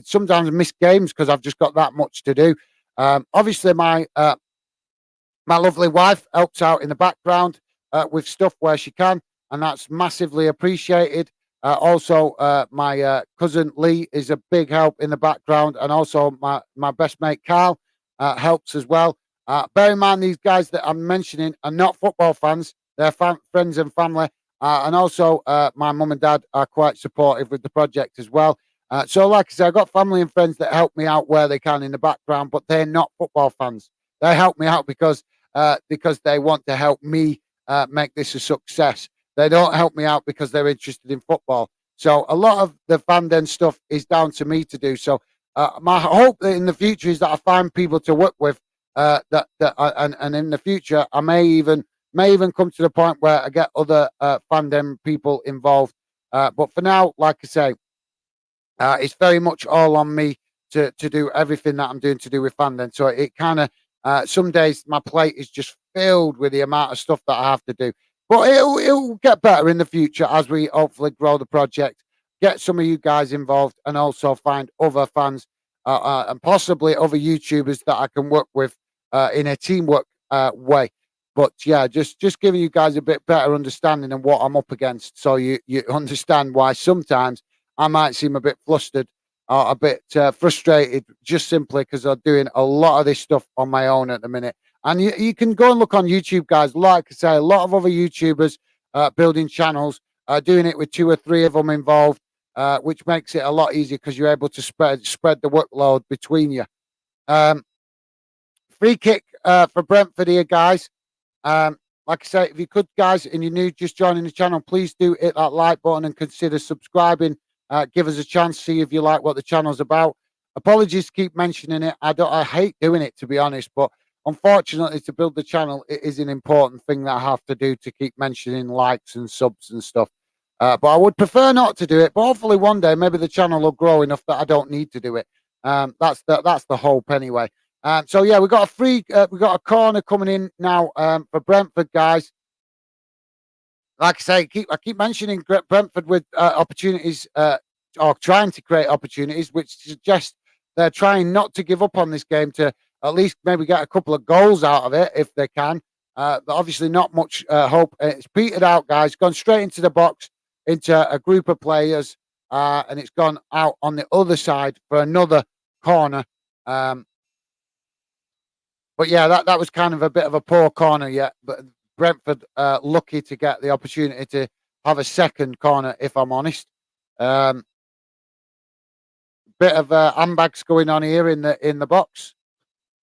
sometimes miss games because I've just got that much to do. Obviously, my lovely wife helps out in the background with stuff where she can, and that's massively appreciated. Also, my cousin Lee is a big help in the background, and also my best mate Carl helps as well. Bear in mind, these guys that I'm mentioning are not football fans; they're friends and family. And also, my mum and dad are quite supportive with the project as well. So, like I said, I've got family and friends that help me out where they can in the background, but they're not football fans. They help me out because they want to help me make this a success. They don't help me out because they're interested in football. So a lot of the fandom stuff is down to me to do. So my hope that in the future is that I find people to work with and in the future I may even come to the point where I get other fandom people involved. But for now, like I say, it's very much all on me to do everything that I'm doing to do with fandom. So it kind of some days my plate is just filled with the amount of stuff that I have to do. But it'll get better in the future as we hopefully grow the project, get some of you guys involved, and also find other fans and possibly other YouTubers that I can work with in a teamwork way. But yeah, just giving you guys a bit better understanding of what I'm up against, so you understand why sometimes I might seem a bit flustered or a bit frustrated, just simply because I'm doing a lot of this stuff on my own at the minute. And you can go and look on YouTube, guys. Like I say, a lot of other YouTubers building channels are doing it with 2 or 3 of them involved, which makes it a lot easier because you're able to spread the workload between you. Um, Free kick for Brentford here, guys. Um, like I say, if you could, guys, and you're new, just joining the channel, please do hit that like button and consider subscribing. Give us a chance, see if you like what the channel's about. Apologies to keep mentioning it. I hate doing it, to be honest, but unfortunately, to build the channel, it is an important thing that I have to do, to keep mentioning likes and subs and stuff. But I would prefer not to do it. But hopefully, one day, maybe the channel will grow enough that I don't need to do it. That's the hope, anyway. So yeah, we got a corner coming in now for Brentford, guys. Like I say, I keep mentioning Brentford with opportunities or trying to create opportunities, which suggests they're trying not to give up on this game, to at least maybe get a couple of goals out of it if they can. But obviously, not much hope. It's petered out, guys. Gone straight into the box, into a group of players, and it's gone out on the other side for another corner. But yeah, that was kind of a bit of a poor corner, yeah. But Brentford lucky to get the opportunity to have a second corner, if I'm honest. Um, Bit of handbags going on here in the box.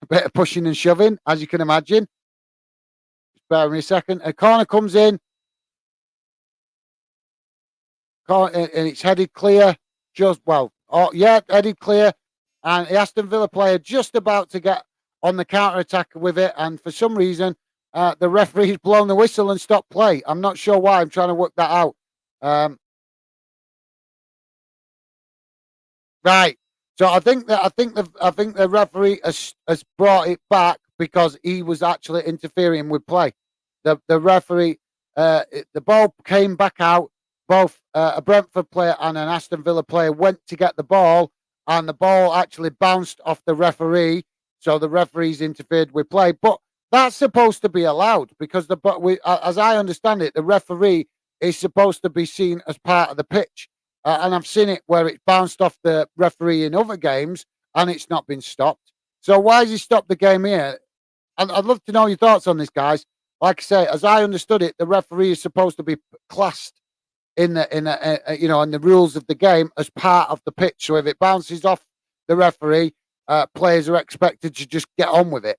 A bit of pushing and shoving, as you can imagine. Just bear with me a second. A corner comes in, and it's headed clear. Headed clear. And the Aston Villa player just about to get on the counter attack with it, and for some reason, the referee's blown the whistle and stopped play. I'm not sure why. I'm trying to work that out. Right. So I think the referee has brought it back because he was actually interfering with play. The referee, the ball came back out. Both a Brentford player and an Aston Villa player went to get the ball, and the ball actually bounced off the referee. So the referee's interfered with play, but that's supposed to be allowed because as I understand it, the referee is supposed to be seen as part of the pitch. And I've seen it where it bounced off the referee in other games and it's not been stopped. So why has he stopped the game here? And I'd love to know your thoughts on this, guys. Like I say, as I understood it, the referee is supposed to be classed in the rules of the game as part of the pitch. So if it bounces off the referee, players are expected to just get on with it.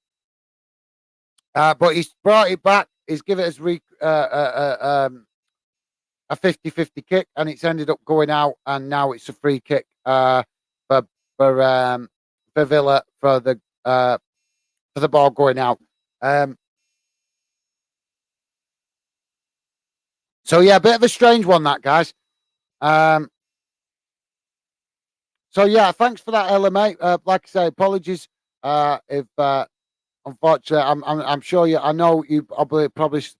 But he's brought it back. He's given us a 50-50 kick, and it's ended up going out, and now it's a free kick for Villa for the ball going out. So yeah, a bit of a strange one, that, guys. So yeah, thanks for that, Ella, mate. Like I say, apologies if unfortunately, I'm sure I know you probably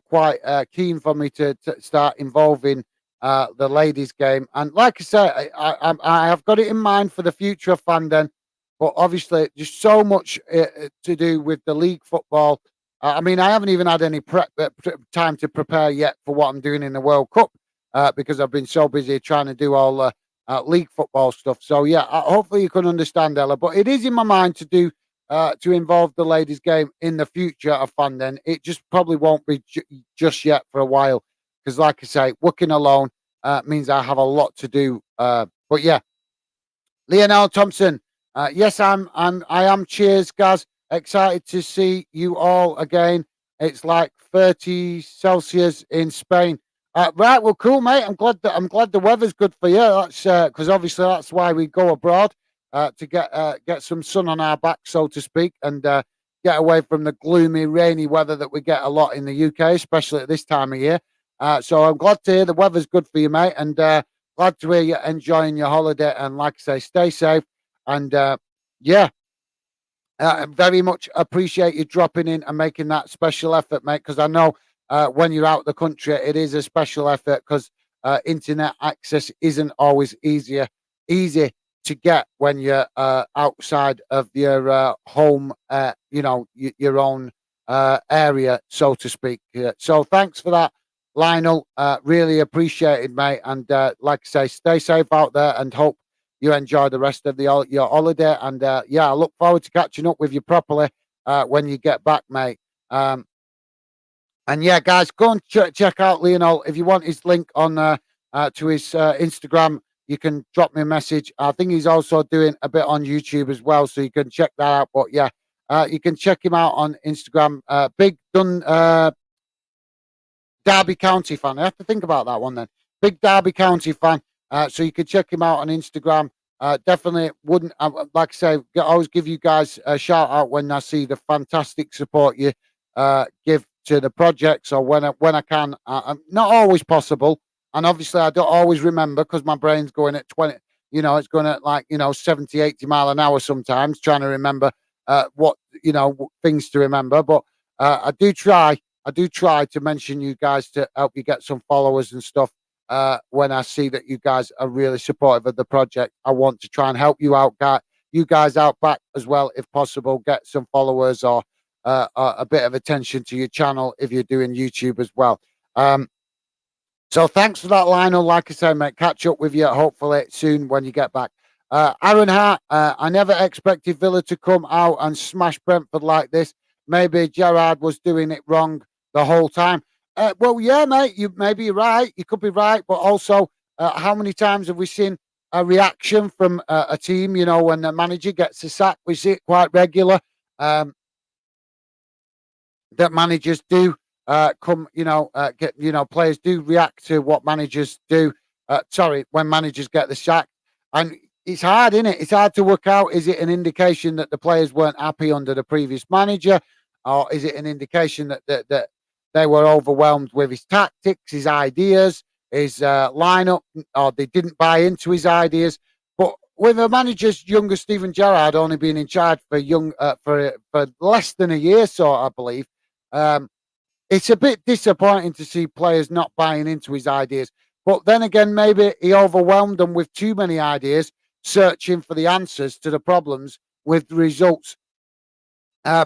quite keen for me to start involving the ladies' game. And like I say, I have got it in mind for the future of fandom, but obviously, just so much to do with the league football. I mean, I haven't even had any time to prepare yet for what I'm doing in the World Cup because I've been so busy trying to do all the league football stuff. So yeah, hopefully you can understand, Ella. But it is in my mind to do to involve the ladies' game in the future of fandom. It just probably won't be just yet for a while because, like I say, working alone means I have a lot to do. But yeah, Lionel Thompson. Yes, I am. Cheers, guys. Excited to see you all again. It's like 30 Celsius in Spain. Right, well, cool, mate. I'm glad the weather's good for you. That's because obviously that's why we go abroad to get some sun on our back, so to speak, and get away from the gloomy, rainy weather that we get a lot in the UK, especially at this time of year. So I'm glad to hear the weather's good for you, mate, and glad to hear you enjoying your holiday. And like I say, stay safe. And yeah, very much appreciate you dropping in and making that special effort, mate. Because I know when you're out the country, it is a special effort because internet access isn't always easy to get when you're outside of your home, your own area, so to speak. So thanks for that, Lionel. Really appreciated, mate. And like I say, stay safe out there and hope you enjoy the rest of your holiday. And yeah, I look forward to catching up with you properly when you get back, mate. And yeah, guys, go and check out Lionel. If you want his link on to his Instagram, you can drop me a message. I think he's also doing a bit on YouTube as well, so you can check that out. But yeah, you can check him out on Instagram. Big Derby County fan. I have to think about that one then. Big Derby County fan. So you can check him out on Instagram. Definitely wouldn't, like I say, always give you guys a shout out when I see the fantastic support you give to the project. So when I can, not always possible. And obviously I don't always remember because my brain's going at 20, it's going at 70, 80 mile an hour sometimes, trying to remember what, things to remember. But I do try to mention you guys to help you get some followers and stuff. When I see that you guys are really supportive of the project, I want to try and help you guys out back as well, if possible. Get some followers or a bit of attention to your channel if you're doing YouTube as well. So thanks for that, Lionel. Like I said, mate, catch up with you hopefully soon when you get back. Aaron Hart, I never expected Villa to come out and smash Brentford like this. Maybe Gerrard was doing it wrong the whole time. Well, yeah, mate, maybe you're right. You could be right. But also, how many times have we seen a reaction from a team, when the manager gets a sack? We see it quite regular. That managers do players do react to what managers do. When managers get the sack. And it's hard, isn't it? It's hard to work out. Is it an indication that the players weren't happy under the previous manager? Or is it an indication that they were overwhelmed with his tactics, his ideas, his lineup, or they didn't buy into his ideas? But with a manager's younger Steven Gerrard only being in charge for less than a year, so I believe, it's a bit disappointing to see players not buying into his ideas. But then again, maybe he overwhelmed them with too many ideas, searching for the answers to the problems, with the results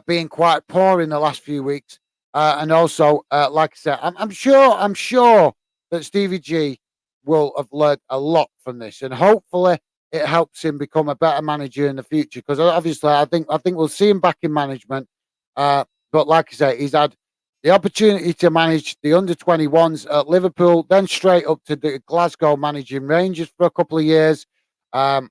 being quite poor in the last few weeks. And also, like I said, I'm sure that Stevie G will have learned a lot from this, and hopefully it helps him become a better manager in the future. Because obviously, I think we'll see him back in management. But like I say, he's had the opportunity to manage the under-21s at Liverpool, then straight up to the Glasgow managing Rangers for a couple of years. And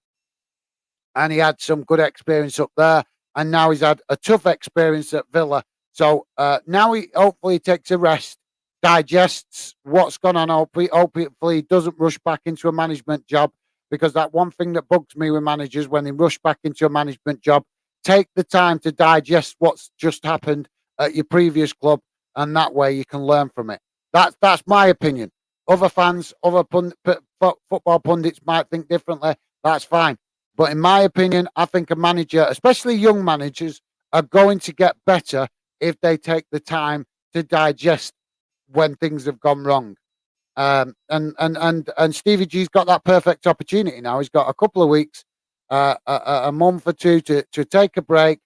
he had some good experience up there. And now he's had a tough experience at Villa. So now he hopefully takes a rest, digests what's gone on. Hopefully he doesn't rush back into a management job, because that one thing that bugs me with managers when they rush back into a management job, take the time to digest what's just happened at your previous club, and that way you can learn from it. That's my opinion. Other fans, football pundits might think differently. That's fine. But in my opinion, I think a manager, especially young managers, are going to get better if they take the time to digest when things have gone wrong. And Stevie G's got that perfect opportunity now. He's got a couple of weeks, a month or two to take a break,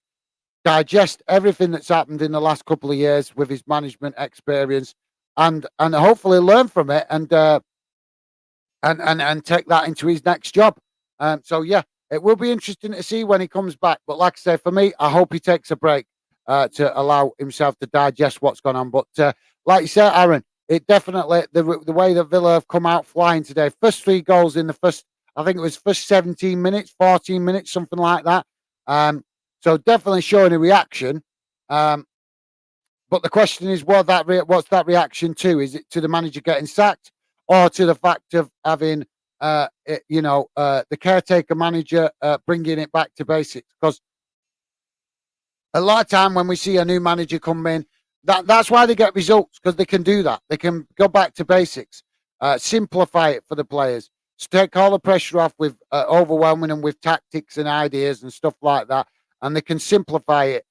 digest everything that's happened in the last couple of years with his management experience, and hopefully learn from it and take that into his next job. So yeah, it will be interesting to see when he comes back. But like I say, for me, I hope he takes a break to allow himself to digest what's gone on. But like you said, Aaron, it definitely the way that Villa have come out flying today. First 3 goals in the first, I think it was first 17 minutes, 14 minutes, something like that. So definitely showing a reaction. But the question is, what's that reaction to? Is it to the manager getting sacked, or to the fact of having, the caretaker manager bringing it back to basics? Because a lot of time when we see a new manager come in, that's why they get results, because they can do that. They can go back to basics, simplify it for the players, take all the pressure off with overwhelming them with tactics and ideas and stuff like that, and they can simplify it.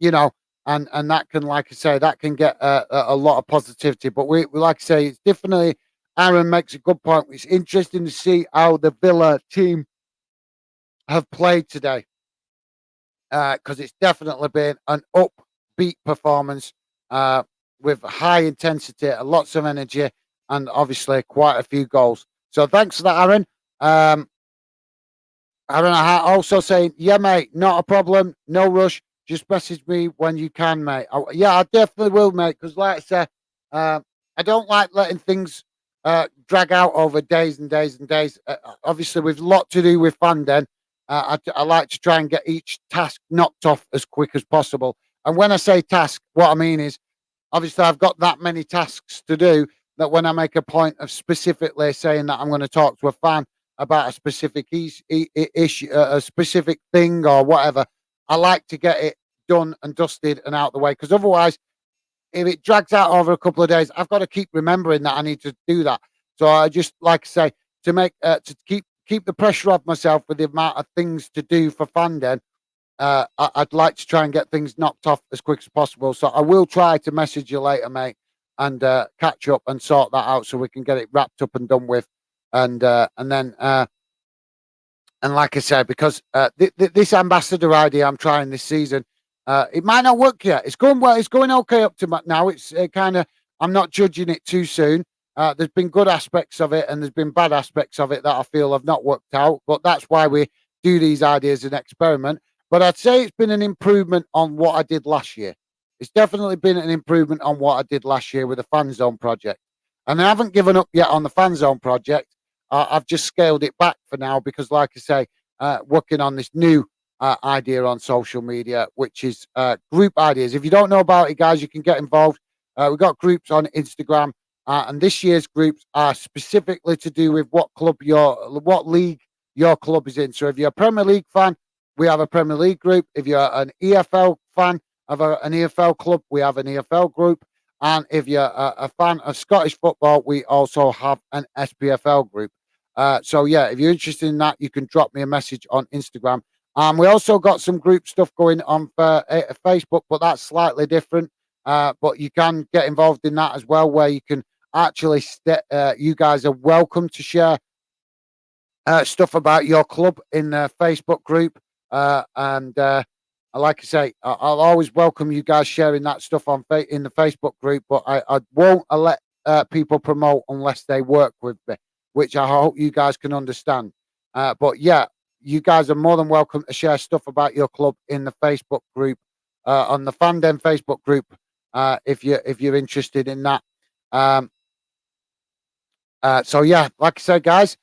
You know, and that can, like I say, that can get a lot of positivity. But we like I say, it's definitely. Aaron makes a good point. It's interesting to see how the Villa team have played today, because it's definitely been an upbeat performance with high intensity, lots of energy, and obviously quite a few goals. So thanks for that, Aaron. Aaron also saying, yeah, mate, not a problem, no rush. Just message me when you can, mate. Yeah, I definitely will, mate, because like I said, I don't like letting things drag out over days and days and days. Obviously, with a lot to do with Fanden, I like to try and get each task knocked off as quick as possible. And when I say task, what I mean is, obviously, I've got that many tasks to do that when I make a point of specifically saying that I'm going to talk to a fan about a specific issue, a specific thing or whatever, I like to get it done and dusted and out the way, because otherwise, if it drags out over a couple of days, I've got to keep remembering that I need to do that. So I just like to say, to make to keep the pressure off myself with the amount of things to do for Fanden. I'd like to try and get things knocked off as quick as possible. So I will try to message you later, mate, and catch up and sort that out so we can get it wrapped up and done with. And then and like I said, because this ambassador idea I'm trying this season, it might not work yet. It's going well. It's going okay up to now. It's kind of, I'm not judging it too soon. There's been good aspects of it and there's been bad aspects of it that I feel have not worked out. But that's why we do these ideas and experiment. But I'd say it's been an improvement on what I did last year. It's definitely been an improvement on what I did last year with the Fan Zone project. And I haven't given up yet on the Fan Zone project. I've just scaled it back for now because, like I say, working on this new idea on social media, which is group ideas. If you don't know about it, guys, you can get involved. We've got groups on Instagram, and this year's groups are specifically to do with what league your club is in. So if you're a Premier League fan, we have a Premier League group. If you're an EFL fan of an EFL club, we have an EFL group. And if you're a fan of Scottish football, we also have an SPFL group. So yeah, if you're interested in that, you can drop me a message on Instagram. We also got some group stuff going on for Facebook, but that's slightly different. But you can get involved in that as well, where you can actually, you guys are welcome to share stuff about your club in the Facebook group. And like I say, I'll always welcome you guys sharing that stuff in the Facebook group, but I won't let people promote unless they work with me, which I hope you guys can understand. But yeah, you guys are more than welcome to share stuff about your club in the Facebook group, on the Fanden Facebook group, if you're interested in that. So yeah, like I said, guys,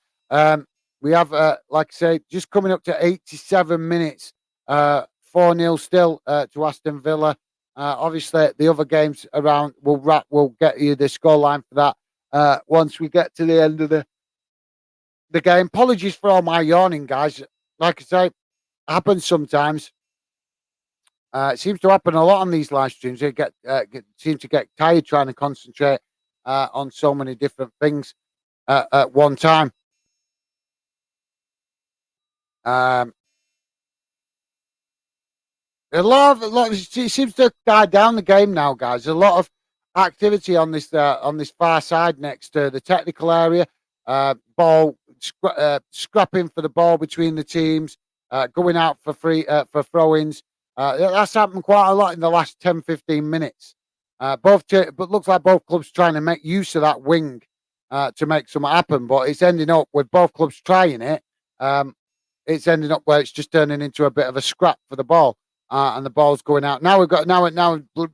we have, like I say, just coming up to 87 minutes, 4-0 still to Aston Villa. Obviously, the other games around will get you the scoreline for that once we get to the end of the game. Apologies for all my yawning, guys. Like I say, happens sometimes. It seems to happen a lot on these live streams. They seem to get tired trying to concentrate on so many different things at one time. It seems to die down the game now, guys. A lot of activity on this far side next to the technical area. Scrapping for the ball between the teams, going out for for throw-ins. That's happened quite a lot in the last 10-15 minutes. But looks like both clubs trying to make use of that wing to make something happen. But it's ending up with both clubs trying it. It's ending up where it's just turning into a bit of a scrap for the ball, and the ball's going out. Now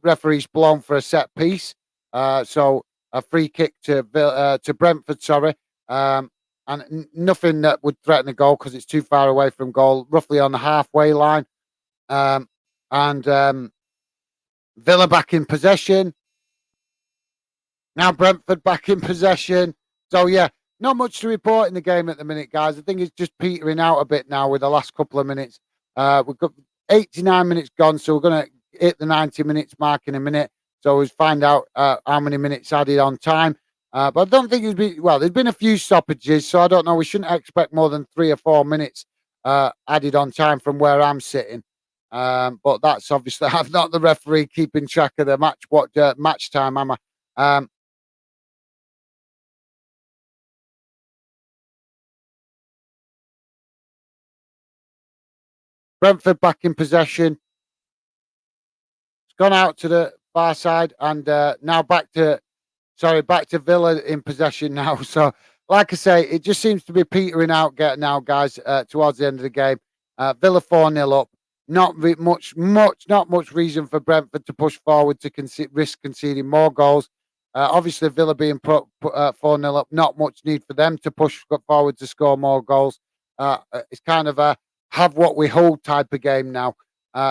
referee's blown for a set piece. So a free kick to Brentford. Sorry, and nothing that would threaten a goal because it's too far away from goal, roughly on the halfway line. Um, and Villa back in possession. Now Brentford back in possession. So yeah, not much to report in the game at the minute, guys. I think it's just petering out a bit now with the last couple of minutes. We've got 89 minutes gone, so we're going to hit the 90 minutes mark in a minute. So we'll find out how many minutes added on time. But I don't think there's been a few stoppages, so I don't know. We shouldn't expect more than 3 or 4 minutes added on time from where I'm sitting. But that's obviously I'm not the referee keeping track of the match. What match time am I? Brentford back in possession. It's gone out to the far side, and now back to Villa in possession now. So, like I say, it just seems to be petering out now, guys, towards the end of the game. Villa 4-0 up. Not much reason for Brentford to push forward to risk conceding more goals. Obviously, Villa being 4-0 up, not much need for them to push forward to score more goals. It's kind of a have what we hold type of game now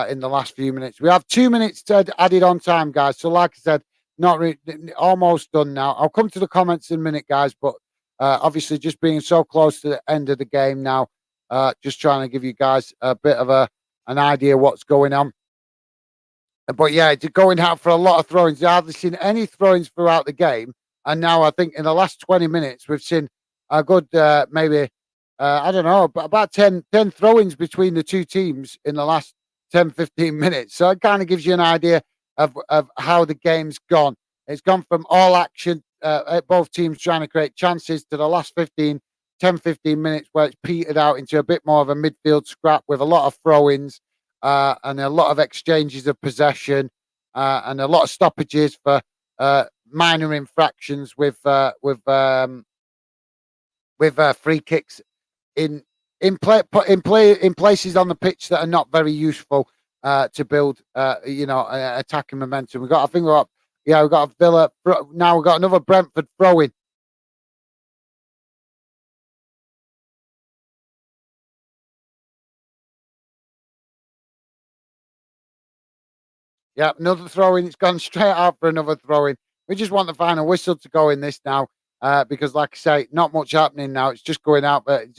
in the last few minutes. We have 2 minutes added on time, guys. So, like I said, almost done now. I'll come to the comments in a minute, guys, but obviously just being so close to the end of the game now, just trying to give you guys a bit of an idea what's going on. But yeah, it's going out for a lot of throw-ins. I haven't seen any throw-ins throughout the game, and now I think in the last 20 minutes we've seen a good maybe I don't know, about 10 throw-ins between the two teams in the last 10, 15 minutes. So it kind of gives you an idea of how the game's gone. It's gone from all action, both teams trying to create chances, to the last 10, 15 minutes where it's petered out into a bit more of a midfield scrap with a lot of throw-ins and a lot of exchanges of possession and a lot of stoppages for minor infractions with free kicks in places on the pitch that are not very useful to build attacking momentum. We've got a Villa. Now we've got another Brentford throw-in. Yeah, another throw-in. It's gone straight out for another throw-in. We just want the final whistle to go in this now because, like I say, not much happening now. It's just going out, but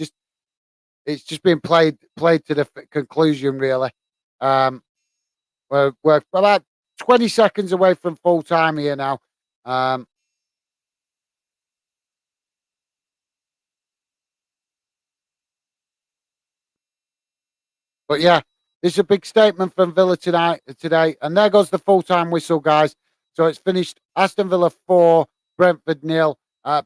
it's just being played to the conclusion, really. We're about 20 seconds away from full time here now. But yeah, this is a big statement from Villa today. And there goes the full-time whistle, guys. So it's finished Aston Villa 4, Brentford 0.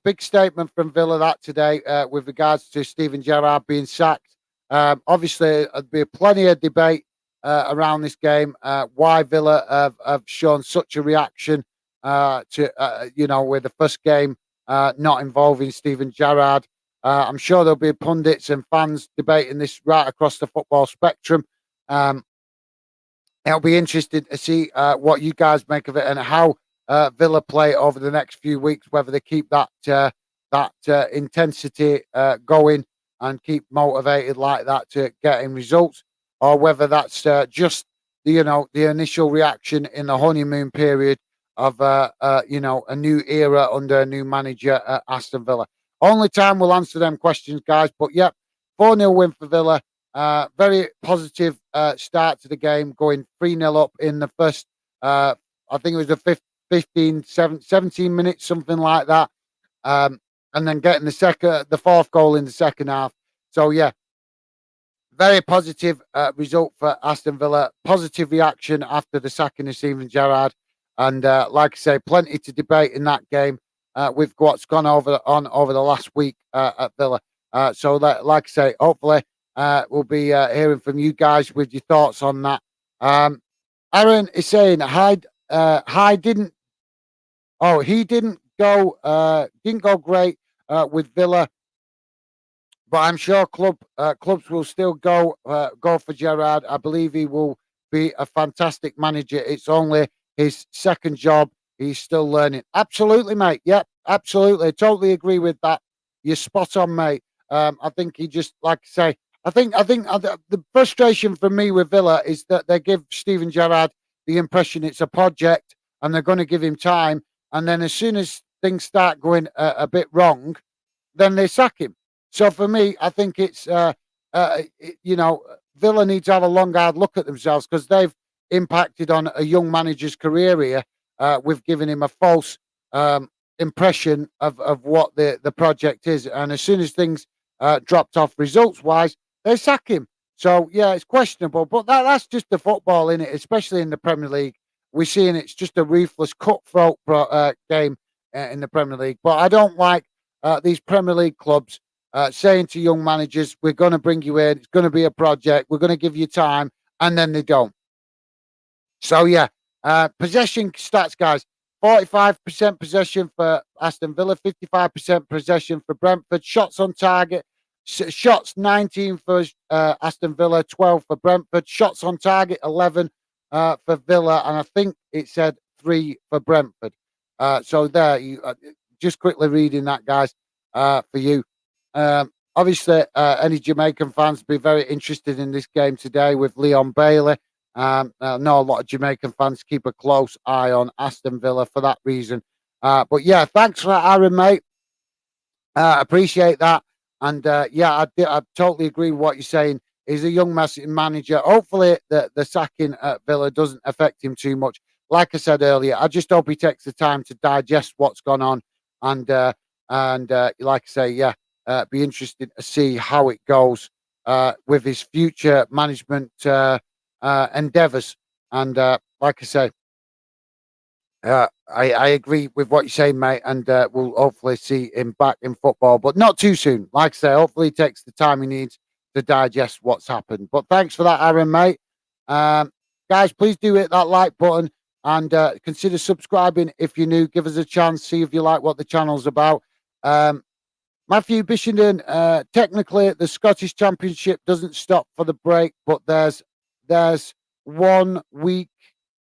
Big statement from Villa that today with regards to Steven Gerrard being sacked. Obviously, there'll be plenty of debate around this game. Why Villa have shown such a reaction with the first game not involving Steven Gerrard. I'm sure there'll be pundits and fans debating this right across the football spectrum. It'll be interesting to see what you guys make of it and how Villa play over the next few weeks, whether they keep that intensity going and keep motivated like that to getting results, or whether that's just the initial reaction in the honeymoon period of a new era under a new manager at Aston Villa. Only time will answer them questions, guys. But yeah, 4-0 win for Villa. Very positive start to the game, going 3-0 up in the first, I think it was the 17 minutes, something like that. And then getting the fourth goal in the second half. So yeah, very positive result for Aston Villa. Positive reaction after the sacking of Steven Gerrard. And like I say, plenty to debate in that game with what's gone over the last week at Villa. So like I say, hopefully we'll be hearing from you guys with your thoughts on that. Aaron is saying he didn't go great with Villa, but I'm sure clubs will still go for Gerrard. I believe he will be a fantastic manager. It's only his second job. He's still learning. Absolutely, mate. Yep, absolutely. Totally agree with that. You're spot on, mate. I think he just, like I say, I think the frustration for me with Villa is that they give Steven Gerrard the impression it's a project and they're going to give him time. And then as soon as things start going a bit wrong, then they sack him. So for me, I think it's Villa need to have a long hard look at themselves because they've impacted on a young manager's career here with giving him a false impression of what the project is. And as soon as things dropped off results wise, they sack him. So yeah, it's questionable, but that's just the football in it, especially in the Premier League. We're seeing it's just a ruthless, cutthroat game in the Premier League. But I don't like these Premier League clubs saying to young managers, "We're going to bring you in. It's going to be a project. We're going to give you time," and then they don't. So yeah, possession stats, guys. 45% possession for Aston Villa, 55% possession for Brentford. Shots on target, shots 19 for Aston Villa, 12 for Brentford. Shots on target, 11 for Villa, and I think it said 3 for Brentford. So there, you just quickly reading that, guys, for you. Obviously, any Jamaican fans be very interested in this game today with Leon Bailey. I know a lot of Jamaican fans keep a close eye on Aston Villa for that reason. But yeah, thanks for that, Aaron, mate. Appreciate that. And yeah, I totally agree with what you're saying. He's a young manager. Hopefully, the sacking at Villa doesn't affect him too much. Like I said earlier, I just hope he takes the time to digest what's gone on. And like I say, yeah, be interested to see how it goes with his future management endeavours. And like I say, I agree with what you're saying, mate, and we'll hopefully see him back in football, but not too soon. Like I say, hopefully he takes the time he needs to digest what's happened. But thanks for that, Aaron, mate. Guys, please do hit that like button and consider subscribing if you're new. Give us a chance, see if you like what the channel's about. Matthew Bishenden, technically the Scottish Championship doesn't stop for the break, but there's 1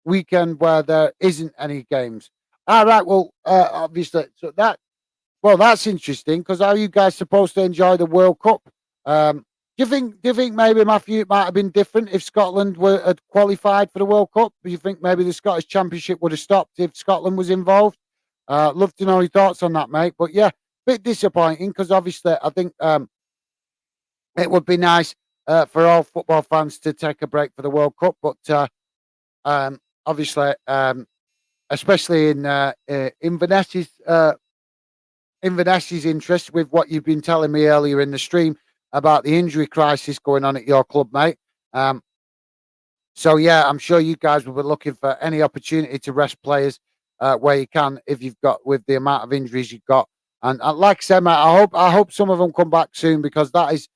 weekend where there isn't any games. All right, well, obviously, so that's interesting because how are you guys supposed to enjoy the World Cup? Do you think maybe, Matthew, it might have been different if Scotland had qualified for the World Cup? Do you think maybe the Scottish Championship would have stopped if Scotland was involved? Love to know your thoughts on that, mate. But yeah, bit disappointing because obviously I think it would be nice for all football fans to take a break for the World Cup, but obviously, especially in Vanessa's interest with what you've been telling me earlier in the stream about the injury crisis going on at your club, mate. So yeah, I'm sure you guys will be looking for any opportunity to rest players where you can, if you've got with the amount of injuries you've got. And like I said, mate, I hope some of them come back soon because that is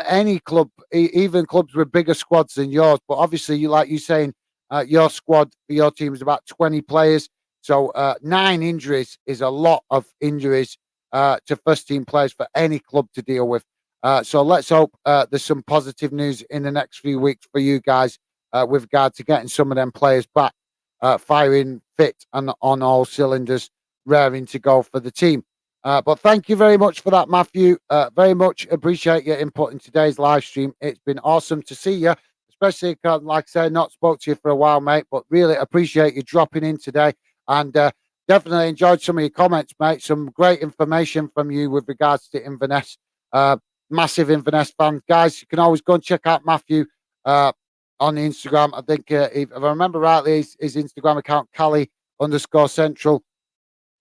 any club, even clubs with bigger squads than yours. But obviously, like you saying, your squad for your team is about 20 players. So 9 injuries is a lot of injuries to first team players for any club to deal with. So let's hope there's some positive news in the next few weeks for you guys with regard to getting some of them players back, firing fit and on all cylinders, raring to go for the team. But thank you very much for that, Matthew. Very much appreciate your input in today's live stream. It's been awesome to see you, especially because, like I said, not spoke to you for a while, mate, but really appreciate you dropping in today. And definitely enjoyed some of your comments, mate. Some great information from you with regards to Inverness. Massive Inverness fan. Guys, you can always go and check out Matthew on Instagram. I think, if I remember rightly, his Instagram account, Cali_Central.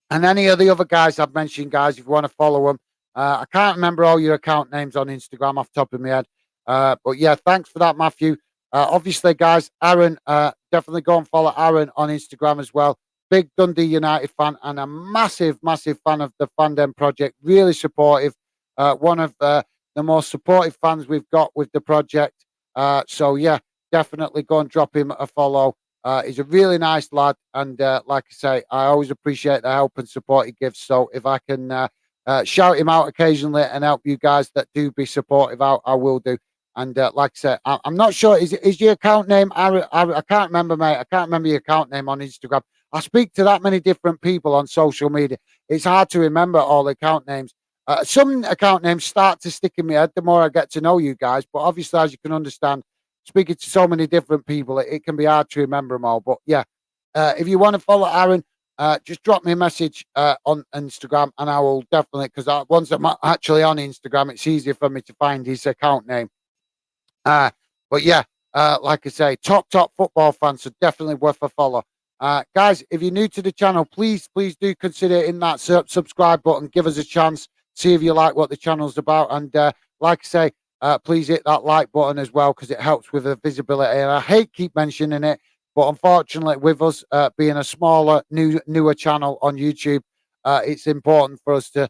And any of the other guys I've mentioned, guys, if you want to follow them. I can't remember all your account names on Instagram off the top of my head. But yeah, thanks for that, Matthew. Obviously, guys, Aaron, definitely go and follow Aaron on Instagram as well. Big Dundee United fan and a massive, massive fan of the Fandom project. Really supportive. One of the most supportive fans we've got with the project. So yeah, definitely go and drop him a follow. He's a really nice lad, and like I say, I always appreciate the help and support he gives. So if I can shout him out occasionally and help you guys that do be supportive out, I will do. And like I said, I'm not sure. Is your account name Aaron? I can't remember, mate. I can't remember your account name on Instagram. I speak to that many different people on social media. It's hard to remember all the account names. Some account names start to stick in my head the more I get to know you guys. But obviously, as you can understand, speaking to so many different people, it can be hard to remember them all. But yeah, if you want to follow Aaron, just drop me a message on Instagram, and I will definitely, because once I'm actually on Instagram, it's easier for me to find his account name. But yeah, like I say, top football fans, so definitely worth a follow. Guys, if you're new to the channel, please do consider hitting that subscribe button. Give us a chance. See if you like what the channel's about. And like I say, please hit that like button as well, because it helps with the visibility. And I hate keep mentioning it, but unfortunately, with us being a smaller, newer channel on YouTube, it's important for us to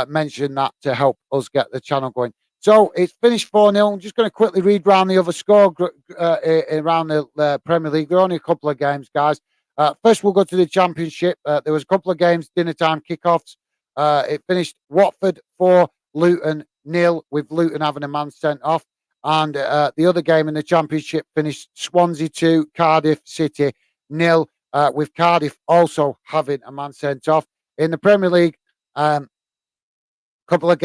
mention that to help us get the channel going. So it's finished 4-0. I'm just going to quickly read round the other score around the Premier League. There are only a couple of games, guys. First, we'll go to the Championship. There was a couple of games, dinner time kickoffs. It finished Watford 4, Luton 0, with Luton having a man sent off. And the other game in the Championship finished Swansea 2, Cardiff City 0, with Cardiff also having a man sent off. In the Premier League, couple of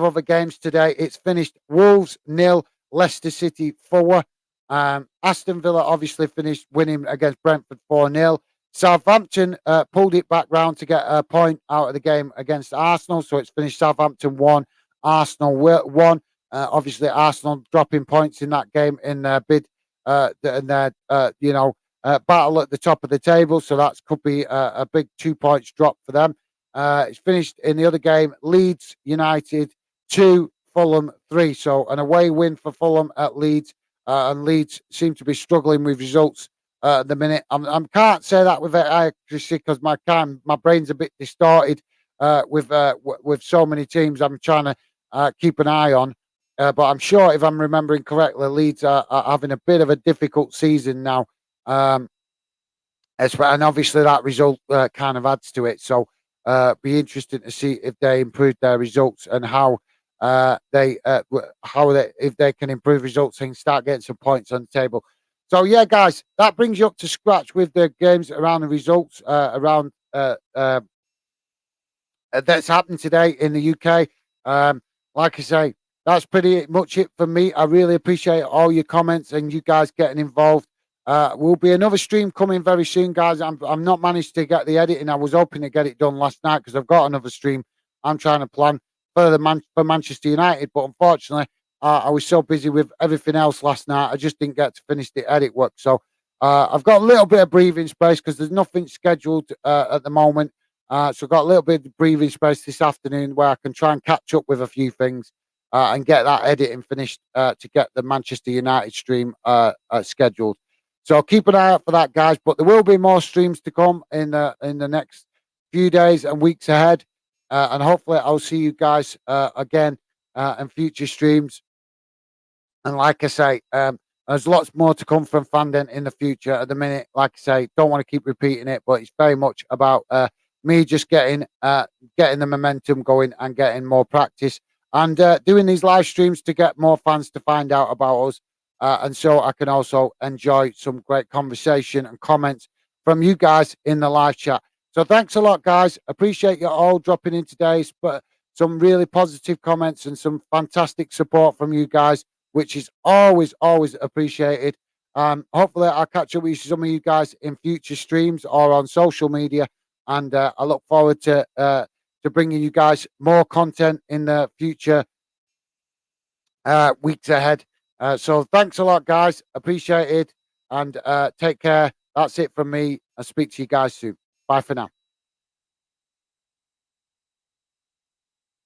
other games today. It's finished Wolves 0, Leicester City 4. Aston Villa obviously finished winning against Brentford 4-0. Southampton pulled it back round to get a point out of the game against Arsenal. So it's finished Southampton 1, Arsenal 1. Obviously, Arsenal dropping points in that game in their bid and their battle at the top of the table. So that could be a big 2 points drop for them. It's finished in the other game, Leeds United 2, Fulham 3. So an away win for Fulham at Leeds, and Leeds seem to be struggling with results at the minute. I can't say that with accuracy because my brain's a bit distorted with so many teams I'm trying to keep an eye on. But I'm sure, if I'm remembering correctly, Leeds are having a bit of a difficult season now. And obviously that result kind of adds to it. So be interesting to see if they improve their results and if they can improve results and start getting some points on the table. So yeah, guys, that brings you up to scratch with the games around the results that's happened today in the UK. Like I say, that's pretty much it for me. I really appreciate all your comments and you guys getting involved. Will be another stream coming very soon, guys. I'm not managed to get the editing. I was hoping to get it done last night because I've got another stream I'm trying to plan for for Manchester United, but unfortunately, I was so busy with everything else last night. I just didn't get to finish the edit work. So I've got a little bit of breathing space because there's nothing scheduled at the moment. So I've got a little bit of breathing space this afternoon where I can try and catch up with a few things and get that editing finished to get the Manchester United stream scheduled. So keep an eye out for that, guys. But there will be more streams to come in the next few days and weeks ahead, and hopefully I'll see you guys again in future streams. And like I say, there's lots more to come from Fandom in the future. At the minute, like I say, don't want to keep repeating it, but it's very much about me just getting the momentum going and getting more practice and doing these live streams to get more fans to find out about us. And so I can also enjoy some great conversation and comments from you guys in the live chat. So thanks a lot, guys. Appreciate you all dropping in today. But some really positive comments and some fantastic support from you guys, which is always appreciated. Hopefully I'll catch up with some of you guys in future streams or on social media. And I look forward to bringing you guys more content in the future weeks ahead. So thanks a lot, guys. Appreciate it. And take care. That's it from me. I'll speak to you guys soon. Bye for now.